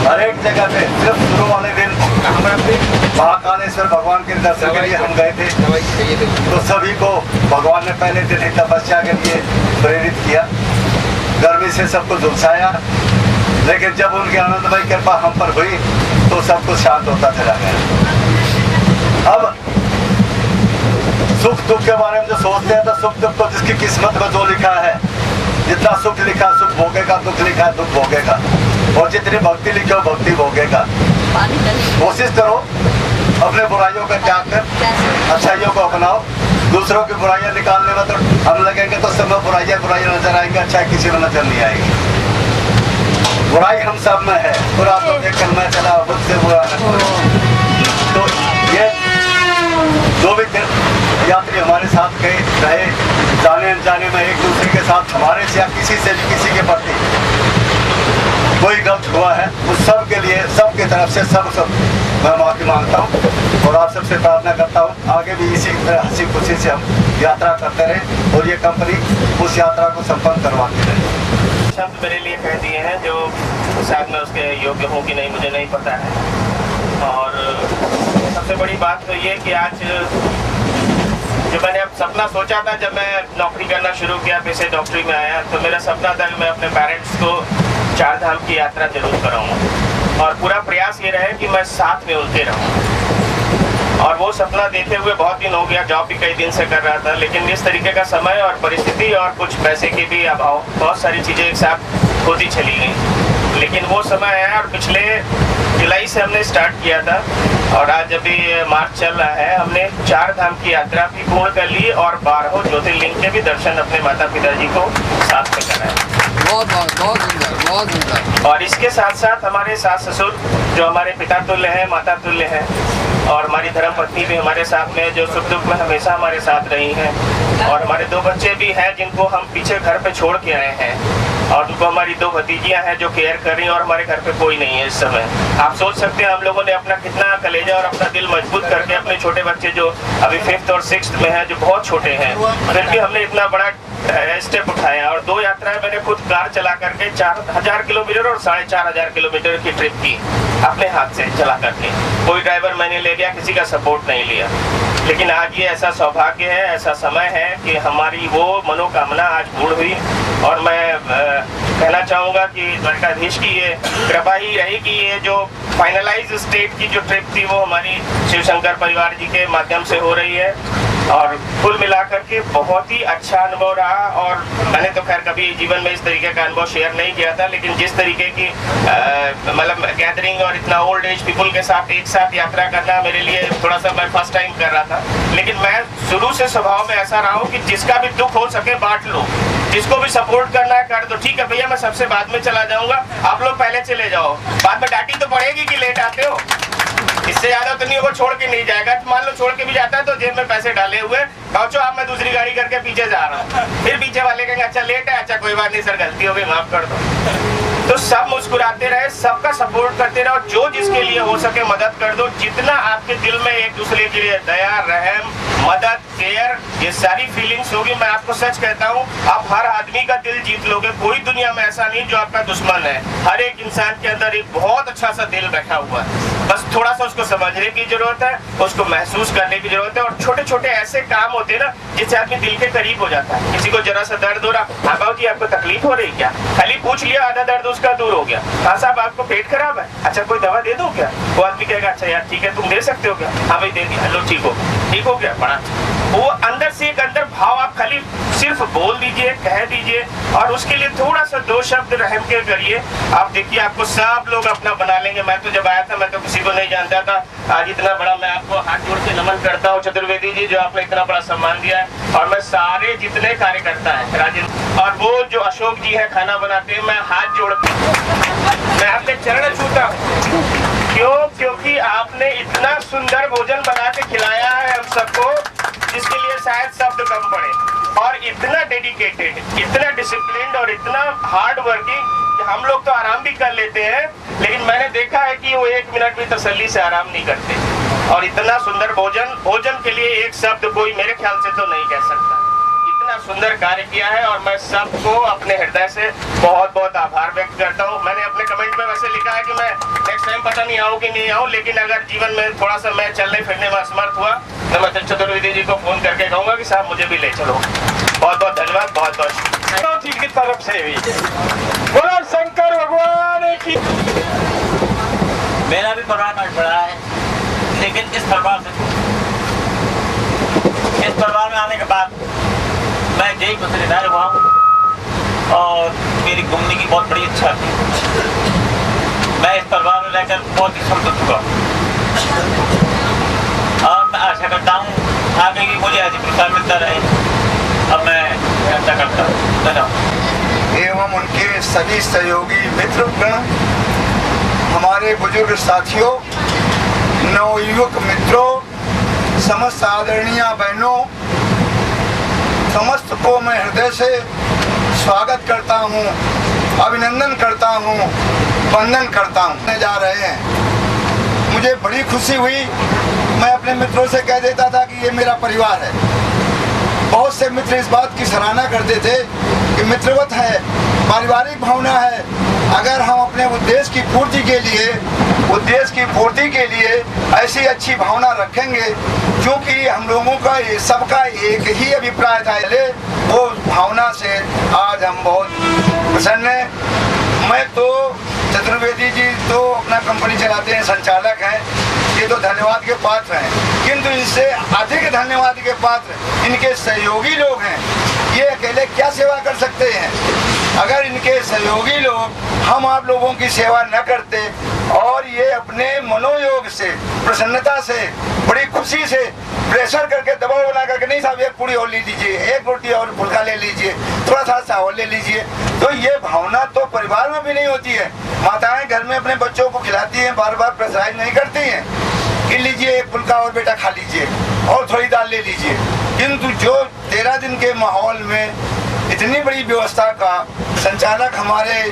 S14: हर एक जगह पे सिर्फ शुरू वाले दिन महाकालेश्वर भगवान के दर्शन के लिए हम गए थे तो सभी को भगवान ने पहले दिन ही तपस्या के लिए प्रेरित किया, गर्मी से सबको झुलसाया, लेकिन जब उनकी आनंदमय कृपा हम पर हुई तो सब कुछ शांत होता चला गया। अब सुख दुख के बारे में जो सोचते हैं तो सुख दुख तो जिसकी किस्मत में जो लिखा है, जितना सुख लिखा सुख भोगेगा, दुख लिखा है दुख भोगेगा, और जितनी भक्ति लिखी हो भक्ति भोगेगा। कोशिश करो अपने बुराइयों का त्याग कर अच्छाइयों को अपनाओ। दूसरों की बुराइयां निकालने में तो हम लगेंगे तो सब में बुराइयां नजर आएंगे, अच्छा किसी में नजर नहीं आएगी। बुराई हम सब में है, बुरा तो देखकर मैं चला मुझसे बुरा न। तो ये जो भी यात्री हमारे साथ गए रहे, जाने अनजाने में एक दूसरे के साथ हमारे से या किसी से भी किसी के प्रति कोई गलत हुआ है उस सब के लिए सबके तरफ से सब मैं माफी मांगता हूँ और आप सबसे प्रार्थना करता हूँ आगे भी इसी तरह हंसी खुशी से हम यात्रा करते रहे और ये कंपनी उस यात्रा को संपन्न करवाती रहे।
S15: शब्द मेरे लिए कह दिए हैं जो शायद मैं उसके योग्य हूँ कि नहीं मुझे नहीं पता है। और सबसे बड़ी बात तो ये कि आज जो मैंने अब सपना सोचा था जब मैं नौकरी करना शुरू किया, फिर से डॉक्टरी में आया, तो मेरा सपना था कि मैं अपने पेरेंट्स को 4 धाम की यात्रा जरूर कराऊंगा और पूरा प्रयास ये रहे कि मैं साथ में उनके रहूं। और वो सपना देखे हुए बहुत दिन हो गया, जॉब भी कई दिन से कर रहा था, लेकिन इस तरीके का समय और परिस्थिति और कुछ पैसे के भी अभाव, बहुत सारी चीजें एक साथ होती चली गई। लेकिन वो समय आया और पिछले जुलाई से हमने स्टार्ट किया था और आज अभी मार्च चल रहा है। हमने 4 धाम की यात्रा भी पूर्ण कर ली और 12 ज्योतिर्लिंग के भी दर्शन अपने माता पिताजी को साथ में कराए।
S16: बहुत सुंदर, बहुत सुंदर।
S15: और इसके साथ साथ हमारे सास ससुर जो हमारे पिता तुल्य हैं, माता तुल्य हैं, और हमारी धर्मपत्नी भी हमारे साथ में, जो सुख दुख में हमेशा हमारे साथ रही हैं, और हमारे 2 बच्चे भी हैं जिनको हम पीछे घर पे छोड़ के आए हैं, और उनको हमारी 2 भतीजियां हैं जो केयर कर रही हैं, और हमारे घर पे कोई नहीं है इस समय। आप सोच सकते हैं हम लोगों ने अपना कितना कलेजा और अपना दिल मजबूत करके अपने छोटे बच्चे जो अभी 5th और 6th में हैं, जो बहुत छोटे हैं, फिर भी हमने इतना बड़ा स्टेप उठाया। और 2 यात्राएं मैंने खुद कार चला करके 4000 किलोमीटर और 4500 किलोमीटर की ट्रिप की अपने हाथ से चला करके। कोई ड्राइवर मैंने ले लिया, किसी का सपोर्ट नहीं लिया। लेकिन आज ये ऐसा सौभाग्य है, ऐसा समय है कि हमारी वो मनोकामना आज पूर्ण हुई। और मैं कहना चाहूँगा कि द्वारकाधीश की ये कृपा ही रही कि ये जो फाइनलाइज स्टेट की जो ट्रिप थी वो हमारी शिव शंकर परिवार जी के माध्यम से हो रही है। और कुल मिलाकर के बहुत ही अच्छा अनुभव रहा। और मैंने तो खैर कभी जीवन में इस तरीके का अनुभव शेयर नहीं किया था, लेकिन जिस तरीके की मतलब गैदरिंग और इतना ओल्ड एज पीपल के साथ एक साथ यात्रा करना मेरे लिए थोड़ा सा मैं फर्स्ट टाइम कर रहा था। लेकिन मैं शुरू से स्वभाव में ऐसा रहा हूँ कि जिसका भी दुख हो सके बांट लो, जिसको भी सपोर्ट करना है कर दो। ठीक है भैया, मैं सबसे बाद में चला जाऊंगा, आप लोग पहले चले जाओ, बाद में डांटी तो पड़ेगी कि लेट आते हो। इससे ज्यादा तो नहीं, वो छोड़ के नहीं जाएगा। तो मान लो छोड़ के भी जाता है तो जेब में पैसे डाले हुए, पहुंचो आप, मैं दूसरी गाड़ी करके पीछे जा रहा हूँ। फिर पीछे वाले कहेंगे अच्छा लेट है, अच्छा कोई बात नहीं सर, गलती हो गई, माफ कर दो। तो सब मुस्कुराते रहे, सबका सपोर्ट करते रहो, जो जिसके लिए हो सके मदद कर दो। जितना आपके दिल में एक दूसरे के लिए दया, रहम, मदद, केयर, ये सारी फीलिंग्स होगी, मैं आपको सच कहता हूँ, आप हर आदमी का दिल जीत लोगे। कोई दुनिया में ऐसा नहीं जो आपका दुश्मन है। हर एक इंसान के अंदर एक बहुत अच्छा सा दिल बैठा हुआ है, बस थोड़ा सा उसको समझने की जरूरत है, उसको महसूस करने की जरूरत है। और छोटे छोटे ऐसे काम होते हैं ना जिससे आदमी दिल के करीब हो जाता है। किसी को जरा सा दर्द हो रहा, हाँ बाबू जी आपको तकलीफ हो रही क्या, खाली पूछ लिया, आधा दर्द उसका दूर हो गया। हाँ साहब आपको पेट खराब है, अच्छा कोई दवा दे दो क्या। वो आदमी कहेगा अच्छा यार ठीक है तुम दे सकते हो क्या, हाँ भाई दे दिया, लो ठीक हो गया, बड़ा। वो अंदर से एक अंदर भाव आप खाली सिर्फ बोल दीजिए, कह दीजिए, और उसके लिए थोड़ा सा 2 शब्द रहम के करिए। आप देखिए आपको सब लोग अपना बना लेंगे। मैं तो जब आया था मैं तो किसी को नहीं जानता था, आज इतना बड़ा मैं आपको हाथ जोड़ के नमन करता हूँ चतुर्वेदी जी, जो आपने इतना बड़ा सम्मान दिया है। और मैं सारे जितने कार्यकर्ता है राजेंद्र और वो जो अशोक जी है खाना बनाते हैं, मैं हाथ जोड़ के मैं आपके चरण छूता हूँ। क्योंकि आपने इतना सुंदर भोजन बना के खिलाया है हम सबको, जिसके लिए शायद शब्द कम पड़े। और इतना डेडिकेटेड, इतना डिसिप्लिन्ड और इतना हार्ड वर्किंग कि हम लोग तो आराम भी कर लेते हैं, लेकिन मैंने देखा है कि वो 1 मिनट भी तसल्ली से आराम नहीं करते। और इतना सुंदर भोजन के लिए एक शब्द कोई मेरे ख्याल से तो नहीं कह सकता। इतना सुंदर कार्य किया है और मैं सबको अपने हृदय से बहुत बहुत आभार व्यक्त करता हूँ। मैंने अपने कमेंट में वैसे लिखा है कि मैं नेक्स्ट टाइम पता नहीं आऊँ कि नहीं आऊँ, लेकिन अगर जीवन में थोड़ा सा मैं चलने फिरने में असमर्थ हुआ तो मैं चतुर्वेदी जी को फोन करके कहूँगा कि साहब मुझे भी ले चलो। बहुत बहुत धन्यवाद, बहुत बहुत
S4: जी की तरफ से भी बोलो शंकर भगवान की।
S9: मेरा भी परिवार में बड़ा है, लेकिन इस परिवार में आने के बाद मैं जय को रिटायर हुआ हूँ और मेरी घूमने की बहुत बड़ी इच्छा थी। मैं इस परिवार में रहकर बहुत ही संतुष्ट हुआ और मैं आशा करता हूँ आगे भी मुझे ऐसी प्रोत्साहन मिलता रहे। अब मैं ऐसा करता हूँ। धन्यवाद।
S6: एवं उनके सभी सहयोगी मित्रगण, हमारे बुजुर्ग साथियों, नवयुवक मित्रों, समस्त आदरणीय बहनों, समस्त को मैं हृदय से स्वागत करता हूँ, अभिनंदन करता हूँ, वंदन करता हूँ। जा रहे हैं, मुझे बड़ी खुशी हुई। मैं अपने मित्रों से कह देता था कि ये मेरा परिवार है। बहुत से मित्र इस बात की सराहना करते थे कि मित्रवत है, पारिवारिक भावना है। अगर हम अपने
S10: उद्देश्य की पूर्ति के लिए ऐसी अच्छी भावना रखेंगे, क्योंकि हम लोगों का सबका एक ही अभिप्राय था। वो भावना से आज हम बहुत प्रसन्न हैं। मैं तो चतुर्वेदी जी तो अपना कंपनी चलाते हैं, संचालक हैं, ये तो धन्यवाद के पात्र हैं, किंतु इनसे अधिक धन्यवाद के पात्र इनके सहयोगी लोग हैं। ये अकेले क्या सेवा कर सकते हैं? अगर इनके सहयोगी लोग हम आप लोगों की सेवा न करते और ये अपने मनोयोग से, प्रसन्नता से, बड़ी खुशी से प्रेशर करके दबाव बना करके, नहीं साहब एक पूरी और ले लीजिए, एक रोटी और फुल्का ले लीजिए, थोड़ा सा चावल ले लीजिए, तो ये भावना तो परिवार में भी नहीं होती है। माताएं घर में अपने बच्चों को खिलाती हैं, बार बार प्रेशराइज नहीं करती हैं कि लीजिए एक फुल्का और बेटा खा लीजिए और थोड़ी दाल ले लीजिए। किंतु जो 13 दिन के माहौल में इतनी बड़ी व्यवस्था का संचालक हमारे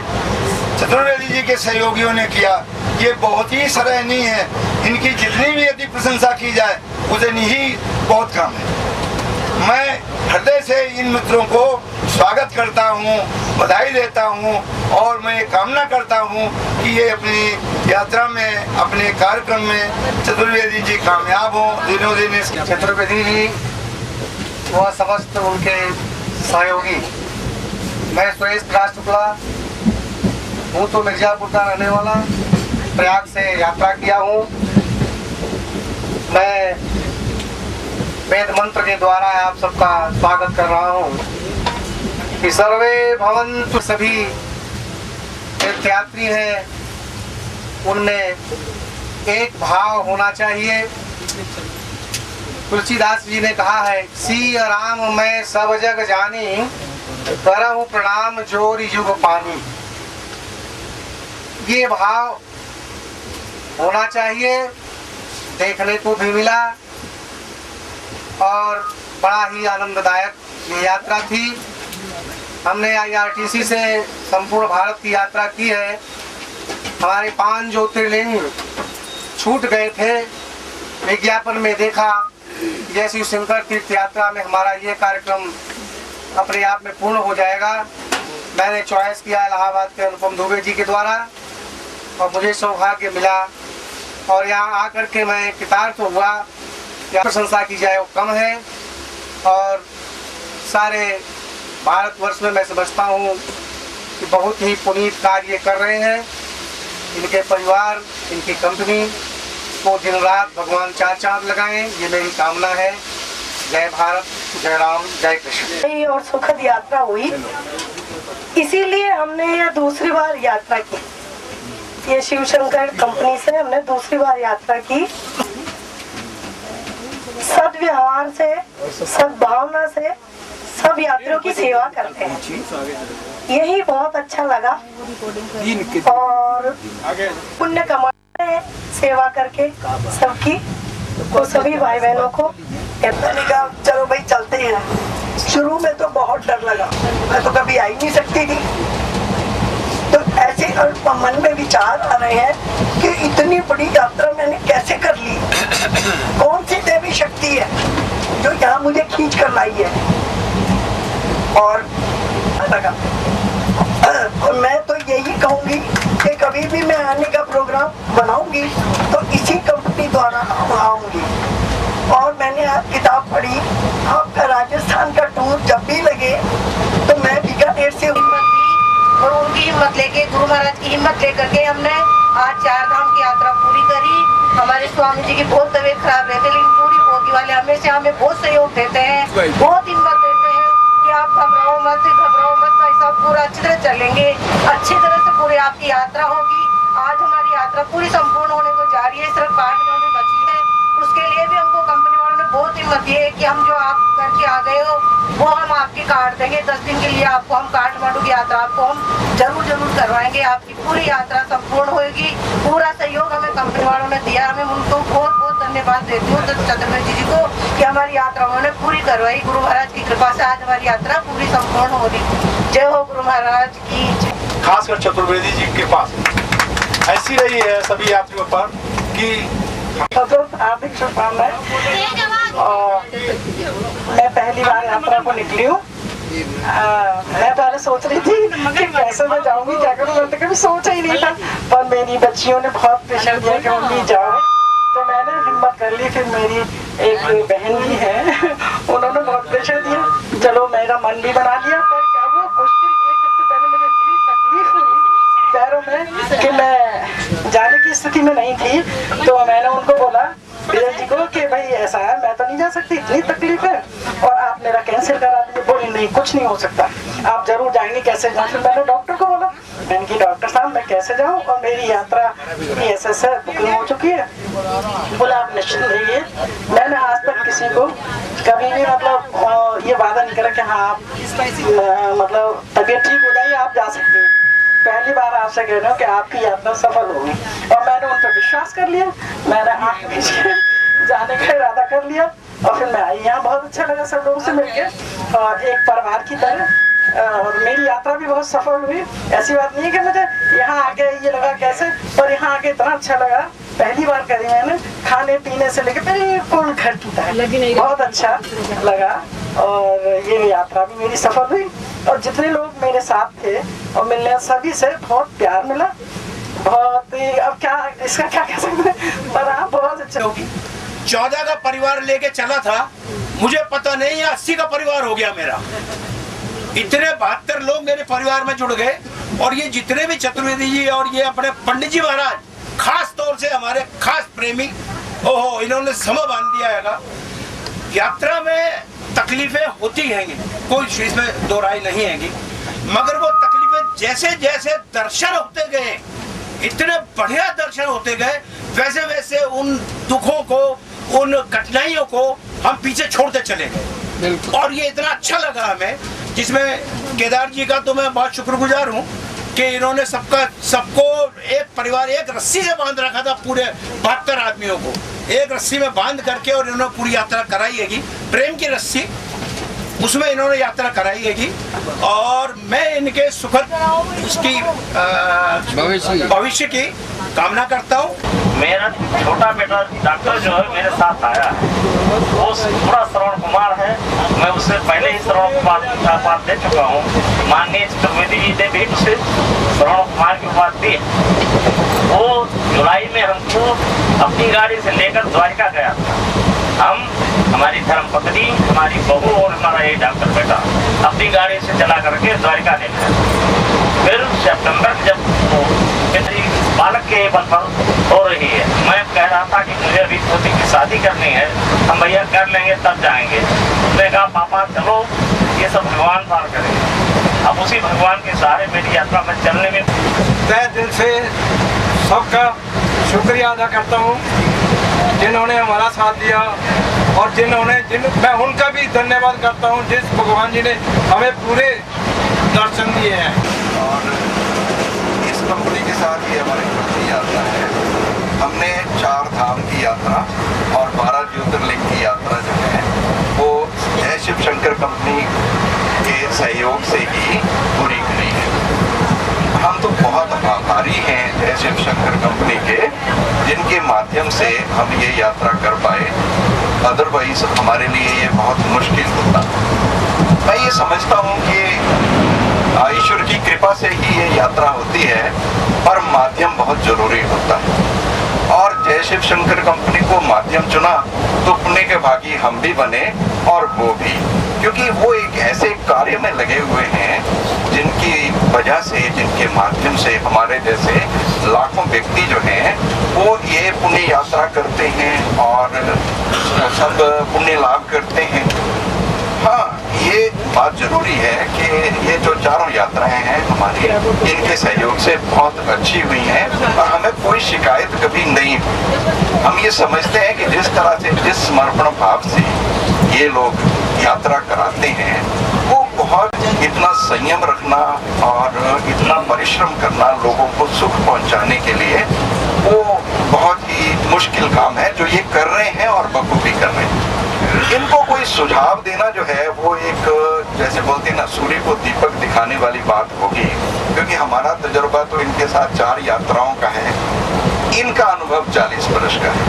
S10: चतुर्वेदी जी के सहयोगियों ने किया, ये बहुत ही सराहनीय है। इनकी जितनी भी यदि प्रशंसा की जाए उतनी ही बहुत कम है। मैं हृदय से इन मित्रों को स्वागत करता हूँ, बधाई देता हूँ और मैं कामना करता हूँ कि ये अपनी यात्रा में, अपने कार्यक्रम में चतुर्वेदी जी कामयाब हों दिनों दिन।
S17: चतुर्वेदी जी व समस्त उनके सहयोगी, मैं सुरेश प्रकाश शुक्ला हूँ, तो मिर्जापुर का रहने वाला, प्रयाग से यात्रा किया हूँ। मैं वेद मंत्र के द्वारा आप सबका स्वागत कर रहा हूँ कि सर्वे भवन्तु। सभी तीर्थयात्री हैं, उनमें एक भाव होना चाहिए। तुलसीदास जी ने कहा है, सी राम मैं सब जग जानी, करहु प्रणाम जोरी जुग पानी। ये भाव होना चाहिए। देखने को भी मिला और बड़ा ही आनंददायक ये यात्रा थी। हमने IRTC से संपूर्ण भारत की यात्रा की है। हमारे 5 ज्योतिर्लिंग छूट गए थे। विज्ञापन में देखा जैसे शंकर तीर्थ यात्रा में हमारा ये कार्यक्रम अपने आप में पूर्ण हो जाएगा। मैंने चॉइस किया इलाहाबाद के अनुपम दुबे जी के द्वारा और मुझे सौभाग्य मिला और यहाँ आकर के मैं कृतार्थ हुआ। क्या प्रशंसा की जाए वो कम है और सारे भारतवर्ष में मैं समझता हूँ कि बहुत ही पुनीत कार्य कर रहे हैं। इनके परिवार, इनकी कंपनी को दिन रात भगवान 4 चांद लगाएं, ये मेरी कामना है। जय भारत, जय राम, जय कृष्ण।
S18: और सुखद यात्रा हुई, इसीलिए हमने ये दूसरी बार यात्रा की। ये शिव शंकर कंपनी से हमने दूसरी बार यात्रा की। सद्व्यवहार से, सद्भावना से सब यात्रियों की सेवा करते हैं, यही बहुत अच्छा लगा। और पुण्य कमाते हैं सेवा करके सबकी, तो सभी भाई बहनों को मैंने कहा चलो भाई चलते हैं। शुरू में तो बहुत डर लगा, मैं तो कभी आ ही नहीं सकती थी। तो ऐसे मन में विचार आ रहे हैं कि इतनी बड़ी यात्रा मैंने कैसे कर ली, कौन सी देवी शक्ति है जो यहाँ मुझे खींच कर लाई है। और लगा और मैं तो यही कहूंगी कि कभी भी मैं आने का प्रोग्राम बनाऊंगी तो इसी कंपनी द्वारा आऊंगी। और मैंने किताब पढ़ी, आपका राजस्थान का टूर जब भी लगे तो मैं बीकानेर से
S19: और उनकी हिम्मत लेके, गुरु महाराज की हिम्मत लेकर के हमने आज 4 धाम की यात्रा पूरी करी। हमारे स्वामी जी की बहुत तबीयत खराब रहती है, लेकिन पूरी पोथी वाले हमेशा हमें बहुत सहयोग देते हैं, बहुत हिम्मत देते हैं कि आप घबराओ मत, भाई साहब पूरा अच्छी तरह चलेंगे, अच्छी तरह से पूरी आपकी यात्रा होगी। आज हमारी यात्रा पूरी संपूर्ण होने को जा रही है, सिर्फ काठमांडू बची है। उसके लिए भी हमको कंपनी वालों ने बहुत हिम्मत दी है कि हम जो आप करके आ गए हो वो हम आपकी काट देंगे। 10 दिन के लिए आपको हम काठमांडू की यात्रा आपको हम जरूर करवाएंगे। आपकी पूरी यात्रा संपूर्ण होगी। पूरा सहयोग हमें कंपनी वालों ने दिया, हमें उनको बहुत बहुत धन्यवाद देती हूँ चतुर्वेदी जी को कि हमारी यात्रा उन्होंने पूरी करवाई। गुरु महाराज की कृपा से आज हमारी यात्रा पूरी संपूर्ण हो रही। जय हो गुरु महाराज की।
S20: खासकर चतुर्वेदी जी के पास ऐसी रही है सभी यात्रियों पर कि
S18: हार्दिक शुभकामनाएं। मैं पहली बार यात्रा को निकली हूँ मैं पहले सोच रही थी कि कैसे मैं जाऊंगी, क्या करूँ, मैं तो कभी सोचा ही नहीं था। पर मेरी बच्चियों ने बहुत प्रेशर दिया कि मम्मी जाओ, तो मैंने हिम्मत कर ली। फिर मेरी एक बहन भी है, उन्होंने बहुत प्रेशर दिया, चलो मेरा मन भी बना लिया। पर क्या हुआ, कुछ दिन 1 हफ्ते पहले मुझे इतनी तकलीफ हुई पैरों में कि मैं जाने की स्थिति में नहीं थी। तो मैंने उनको बोला विजय जी को कि भाई ऐसा है, मैं तो नहीं जा सकती, इतनी तकलीफ है और आप मेरा कैंसिल करा दीजिए। बोले नहीं, कुछ नहीं हो सकता, आप जरूर जाएंगे, कैसे जाऊँ। फिर मैंने डॉक्टर को बोला, मैंने कि डॉक्टर साहब मैं कैसे जाऊँ, और मेरी यात्रा PSS है, बुकिंग हो चुकी है। बोला आप निश्चिंत रहिए। मैंने आज तक किसी को कभी भी मतलब ये वादा नहीं करा कि हाँ आप मतलब तबीयत ठीक हो जाइए आप जा सकते हैं। पहली बार आपसे कह रहा हूँ कि आपकी यात्रा सफल होगी, और मैंने उन पर विश्वास कर लिया। मैंने 8 बजे जाने का इरादा कर लिया, और फिर मैं आई यहाँ। बहुत अच्छा लगा सब लोगों से मिलकर, और एक परिवार की तरह, और मेरी यात्रा भी बहुत सफल हुई। ऐसी बात नहीं है कि मुझे यहाँ आके ये लगा कैसे, पर यहाँ आके इतना अच्छा लगा। पहली बार करी मैंने, खाने पीने से लेकर बिल्कुल घर की तरह, बहुत अच्छा लगा। और ये यात्रा भी मेरी सफल हुई, और जितने लोग मेरे साथ थे और मिलने सभी से बहुत प्यार मिला। बहुत ही, अब क्या इसका क्या कह सकते हैं, पर आप बहुत अच्छे होगी।
S10: 14 का परिवार लेके चला था, मुझे पता नहीं है 80 का परिवार हो गया मेरा। इतने 72 लोग मेरे परिवार में जुड़ गए, और ये जितने भी चतुर्वेदी जी और ये अपने पंडित जी महाराज, खास तौर से हमारे खास प्रेमी, ओहो इन्होंने समय बांध दिया है। यात्रा में तकलीफें होती हैं, कोई इसमें दो राय नहीं है, मगर वो तकलीफें जैसे जैसे दर्शन होते गए, इतने बढ़िया दर्शन होते गए, वैसे वैसे उन दुखों को, उन कठिनाइयों को हम पीछे छोड़ते चले गए। और ये इतना अच्छा लगा हमें, जिसमें केदार जी का तो मैं बहुत शुक्रगुजार हूँ कि इन्होंने सबको एक परिवार, एक रस्सी से बांध रखा था, पूरे 72 आदमियों को एक रस्सी में बांध करके, और इन्होंने पूरी यात्रा कराई है, प्रेम की रस्सी, उसमें इन्होंने यात्रा कराई है। और मैं इनके सुखद उसकी भविष्य की कामना करता हूँ।
S15: मेरा छोटा बेटा डॉक्टर जो है मेरे साथ आया है, वो पूरा श्रवण कुमार है। मैं उससे पहले ही श्रवण कुमार की उपाधि दे चुका हूँ। माननीय चतुर्वेदी जी ने भी उसे श्रवण कुमार की उपाधि दी। वो जुलाई में हमको अपनी गाड़ी से लेकर द्वारिका गया था। हम, हमारी धर्मपत्नी, हमारी बहू और हमारा ये डॉक्टर बेटा अपनी गाड़ी से चला करके द्वारिका ले गए। फिर सितंबर जब मेरी बालक के बल पर हो रही है, मैं कह रहा था कि मुझे अभी पोती की शादी करनी है, हम भैया कर लेंगे तब जाएंगे। उसने कहा पापा चलो, ये सब भगवान पार करेंगे। अब उसी भगवान के सहारे मेरी यात्रा में चलने में
S21: तहे दिल से सबका शुक्रिया अदा करता हूँ जिन्होंने हमारा साथ दिया, और मैं उनका भी धन्यवाद करता हूँ जिस भगवान जी ने हमें पूरे दर्शन दिए हैं।
S22: और इस कंपनी के साथ ही हमारी पहली यात्रा है। हमने 4 धाम की यात्रा और 12 ज्योतिर्लिंग की यात्रा जो है वो जय शिव शंकर कंपनी के सहयोग से ही पूरी करी है। हम तो बहुत आभारी हैं जय शिव शंकर कंपनी के, जिनके माध्यम से हम ये यात्रा कर पाए। अदरवाइज हमारे लिए ये बहुत मुश्किल होता। मैं ये समझता हूँ कि ईश्वर की कृपा से ही ये यात्रा होती है, पर माध्यम बहुत जरूरी होता है। और जय शिव शंकर कंपनी को माध्यम चुना तो पुण्य के भागी हम भी बने और वो भी, क्योंकि वो एक ऐसे कार्य में लगे हुए हैं जिनकी वजह से, जिनके माध्यम से हमारे जैसे लाखों व्यक्ति जो हैं वो ये पुण्य यात्रा करते हैं और सब पुण्य लाभ करते हैं। हाँ, ये बात जरूरी है कि ये जो 4 यात्राएं हैं हमारी, इनके सहयोग से बहुत अच्छी हुई हैं और हमें कोई शिकायत कभी नहीं हुई। हम ये समझते हैं कि जिस तरह से, जिस समर्पण भाव से ये लोग यात्रा कराते हैं, वो बहुत इतना संयम रखना और इतना परिश्रम करना लोगों को सुख पहुंचाने के लिए, वो बहुत ही मुश्किल काम है जो ये कर रहे हैं और बखूबी कर रहे हैं। इनको कोई सुझाव देना जो है वो एक, जैसे बोलते हैं ना, सूर्य को दीपक दिखाने वाली बात होगी, क्योंकि हमारा तजुर्बा तो इनके साथ 4 यात्राओं का है, इनका अनुभव 40 वर्ष का है।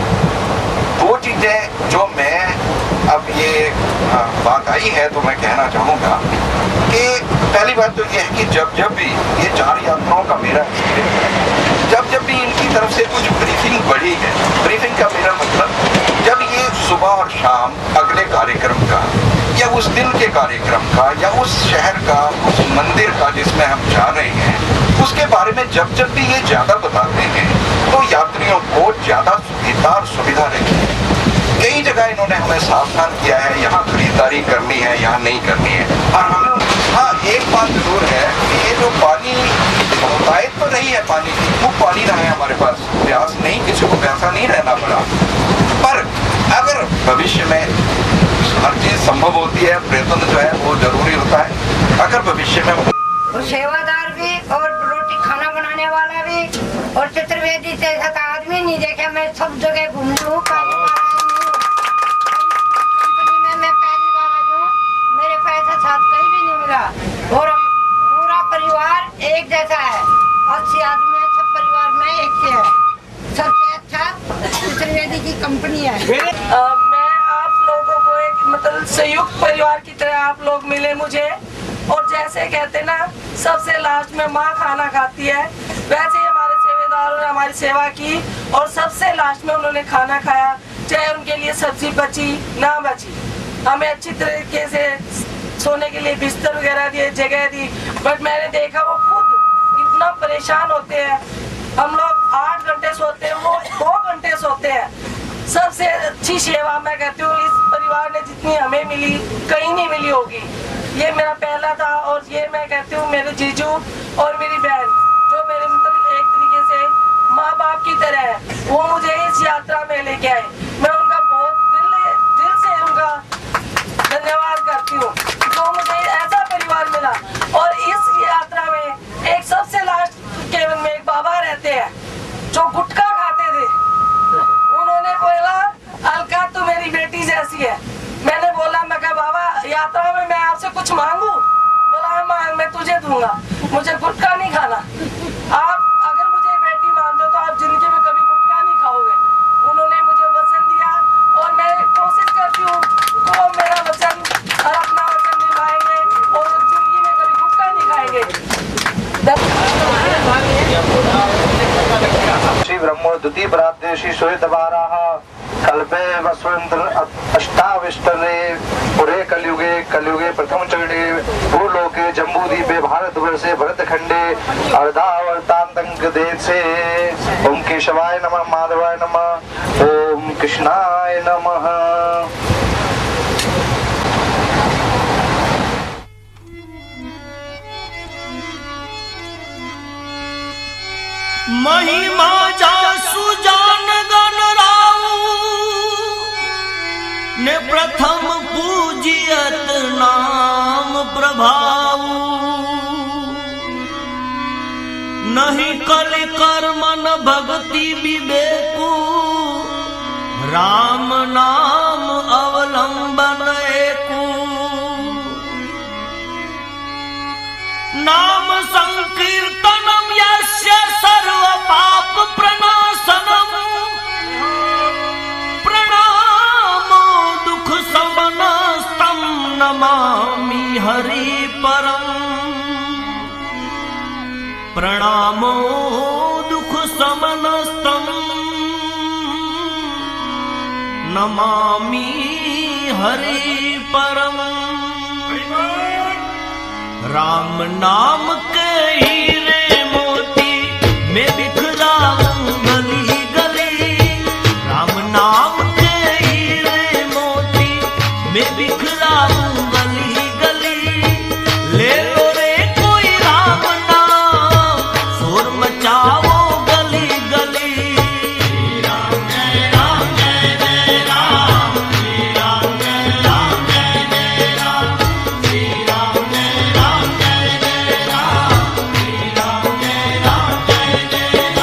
S22: 2 चीजें जो मैं अब ये बात आई है तो मैं कहना चाहूँगा कि पहली बात तो ये है कि जब भी ये 4 यात्राओं का मेरा एक्सपीरियंस है, जब भी इनकी तरफ से कुछ ब्रीफिंग बढ़ी है, ब्रीफिंग का मेरा मतलब जब ये सुबह और शाम अगले कार्यक्रम का या उस दिन के कार्यक्रम का या उस शहर का, उस मंदिर का जिसमें हम जा रहे हैं, उसके बारे में जब भी ये ज़्यादा बताते हैं तो यात्रियों को ज़्यादा सुविधा रहती है। कई जगह इन्होंने हमें सावधान किया है, यहाँ खरीदारी करनी है, यहाँ नहीं करनी है। और हम हाँ, एक बात जरूर है कि ये जो पानी बहुतायत तो नहीं है, पानी की खूब पानी रहा है हमारे पास, प्यास नहीं, किसी को प्यासा नहीं रहना पड़ा। पर अगर भविष्य में हर चीज संभव होती है, प्रयत्न जो है वो जरूरी होता है। अगर भविष्य में
S19: सेवादार भी और रोटी खाना बनाने वाला भी और चतुर्वेदी जैसा आदमी नहीं देखा। मैं सब जगह घूमी हूँ, पहली बार कंपनी में मैं पहली बार आई हूँ। मेरे पैसा साथ कहीं भी नहीं मिला और पूरा परिवार एक जैसा है। 80 आदमी है, सब परिवार में एक से है। सबसे अच्छा चतुर्वेदी की कंपनी है।
S12: मैं आप लोगों को एक मतलब संयुक्त परिवार की तरह आप लोग मिले मुझे, और जैसे कहते ना सबसे लास्ट में माँ खाना खाती है, वैसे ही हमारे सेवेदारों ने हमारी सेवा की और सबसे लास्ट में उन्होंने खाना खाया, चाहे उनके लिए सब्जी बची ना बची। हमें अच्छी तरीके से सोने के लिए बिस्तर वगैरह दिए, जगह दी। बट मैंने देखा वो खुद इतना परेशान होते हैं। हम लोग 8 घंटे सोते हैं, वो 2 घंटे सोते हैं। सबसे अच्छी सेवा मैं कहती हूँ इस परिवार ने जितनी हमें मिली कहीं नहीं मिली होगी। ये मेरा पहला था और ये मैं कहती हूँ मेरे जीजू और मेरी बहन जो मेरे मतलब एक तरीके से माँ बाप की तरह है, वो मुझे इस यात्रा में लेके आए। मैं उनका बहुत दिल से उनका धन्यवाद करती हूँ जो मुझे ऐसा परिवार मिला। और इस यात्रा में एक सबसे लास्ट केबिन में एक बाबा रहते हैं जो गुटखा खाते थे। उन्होंने बोला अलका तू मेरी बेटी जैसी है। मैंने बोला मैं कहा बाबा यात्रा में मैं आपसे कुछ मांगू? बोला मांग, मैं तुझे दूंगा, मुझे गुटखा नहीं खाना। आप अगर मुझे बेटी मान दो तो आप जिंदगी में कभी गुटखा नहीं खाओगे। उन्होंने मुझे वचन दिया और मैं कोशिश करती हूँ कि वो मेरा वचन और अपना वचन निभाएंगे और जिंदगी में कभी गुटखा नहीं खाएंगे।
S3: श्री ब्रह्मो द्वितीय प्राद्य श्री श्वेतवाराः कल्पे वसवंत अष्टाविष्टरे पुरे कलयुगे प्रथम चरणे भूलोके जम्बूद्वीपे भारतवर्षे भरतखंडे अर्धावर्तांतंक देशे। ओम केशवाय नमः, माधवाय नमः, ओम कृष्णाय नमः।
S1: महिमा जासु जान गण राऊ ने प्रथम पूजियत नाम प्रभाऊ। नहीं कल कर्मन भक्ति विवेकु राम नाम अवलंबन एकु। नाम संकीर्तनम यस्य सर्व पाप प्रणाशनम। प्रणामो दुख समनस्तम नमामि हरि परम। प्रणामो दुख समनस्तम नमामि हरि परम। राम नाम के हीरे मोती में बिखराऊं गली गली। राम नाम के हीरे मोती में बिखराऊं गली गली। ले लो रे कोई राम नाम शोर मचाओ गली गली। राम जय राम जय जय राम, श्री राम जय राम जय जय राम, श्री राम जय राम जय जय राम, श्री राम जय राम जय जय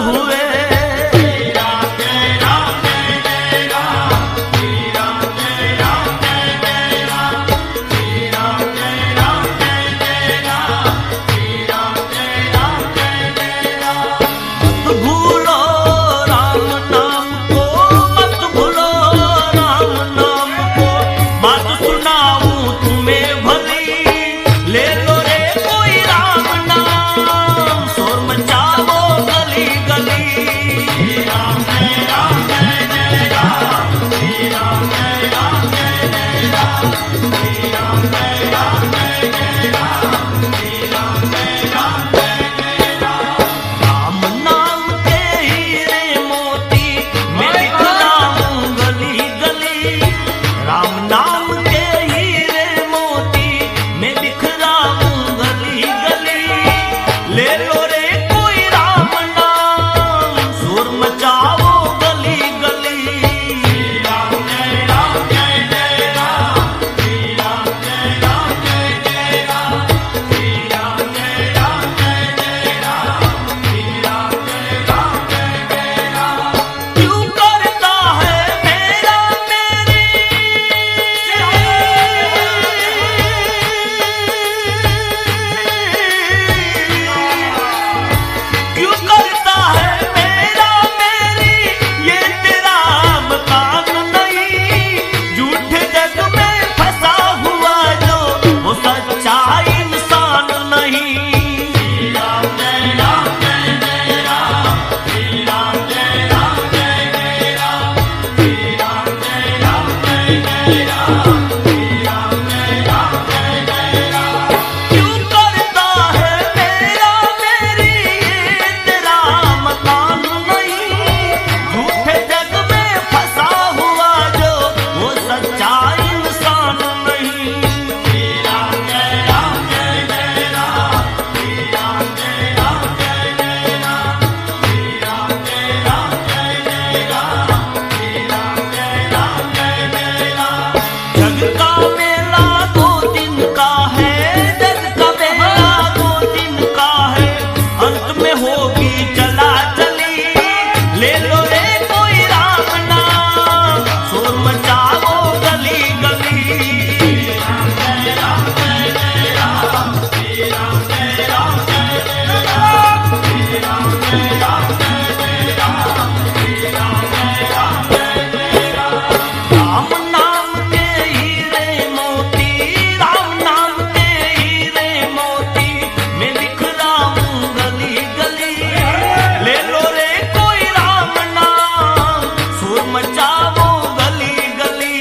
S1: हुए। भूलो राम नाम को, मत भूलो राम नाम को, बात सुनाऊं तुम्हें भली, ले लो रे कोई राम नाम, शोर मचाओ गली गली। राम जय राम जय जय राम, श्री राम जय राम जय जय राम, श्री राम जय राम जय जय राम, श्री राम जय राम जय जय राम। राम नाम के हीरे मोती मैं दिखलाऊं गली गली, राम नाम के हीरे मोती मैं दिखलाऊं गली गली, ले लो रे कोई राम नाम, शोर मचाओ गली गली। श्री राम जय राम जय जय राम, श्री राम जय राम जय जय राम, श्री राम जय राम जय जय राम, श्री राम जय राम जय जय राम। क्यों करता है मेरा मेरी, क्यों करता है मेरा मेरी, ये तेरा मकान नहीं, झूठे जग में फंसा हुआ जो वो सच्चा इंसान नहीं। श्री राम जय राम जय जय राम, श्री राम जय राम जय जय राम, श्री राम जय राम जय जय राम, श्री राम जय राम जय जय राम। क्यों करता है मेरा मेरी, ये तेरा मकान नहीं, झूठे जग में फंसा हुआ जो वो सच्चा इंसान नहीं। श्री राम जय राम जय जय राम, श्री राम जय राम जय जय राम, श्री राम जय राम जय जय राम, श्री राम जय राम जय जय राम। जग का मेला 2 दिन का है, जग का मेला 2 दिन का है, अंत में होगी चला चली, ले लो रे कोई राम नाम, शोर मचाओ गली गली। श्री राम जय राम जय जय राम, श्री राम जय राम जय जय राम, श्री राम जय राम जय जय राम, श्री राम जय राम जय जय राम। राम नाम के हीरे मोती, राम नाम के हीरे मोती मैं दिखलाऊं गली गली, ले लो रे कोई राम नाम, शोर मचाओ गली गली।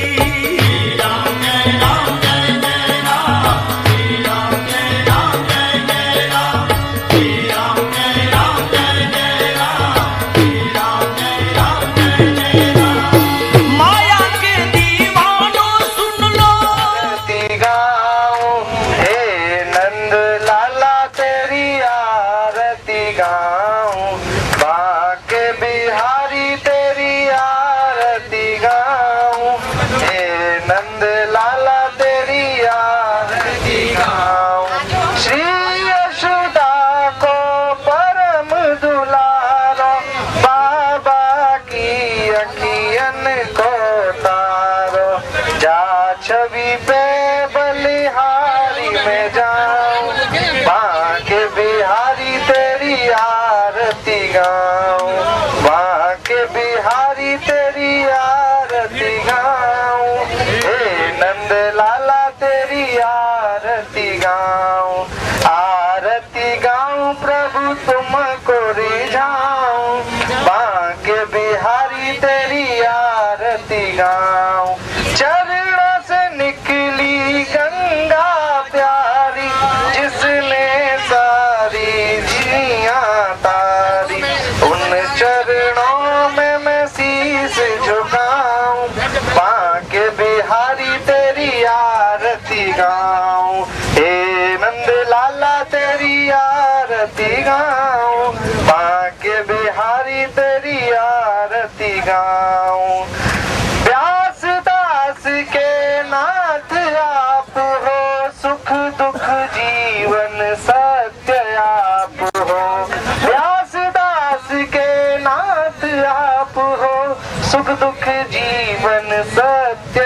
S1: श्री राम जय राम जय जय राम, श्री राम जय राम जय जय राम, श्री राम जय राम जय जय राम, श्री राम जय राम जय जय राम। माया के दीवानों सुन लो,
S3: आरती गाऊं हे नंद लाला तेरी आरती गाऊं, बाके बिहारी तेरी आरती गाऊं, हे नंद लाला तेरी आरती गाऊं। श्री यशोदा को परम दुलारो, बाबा की अखियन को तारो, जा छवि पे बलिहारी में जाऊं, बाके बिहारी तेरी आरती गाऊं, बाके बिहारी तेरी आरती गाऊं, हे नंद लाला तेरी आरती गाऊं, आरती गाऊं प्रभु तुमको रिझाऊं, बाके बिहारी तेरी आरती गाऊं। चरणों से निकली गंगा प्यारी, जिसने सारी जियां तारी, उन चरणों में मैं शीश झुकाऊं, बाके बिहारी तेरी आरती गाऊं, हे नंद लाला तेरी आरती गाऊं, बाके बिहारी तेरी आरती गाऊं। व्यास दास के नाथ आप हो, सुख दुख जीवन सत्य आप हो, व्यास दास के जीवन सत्य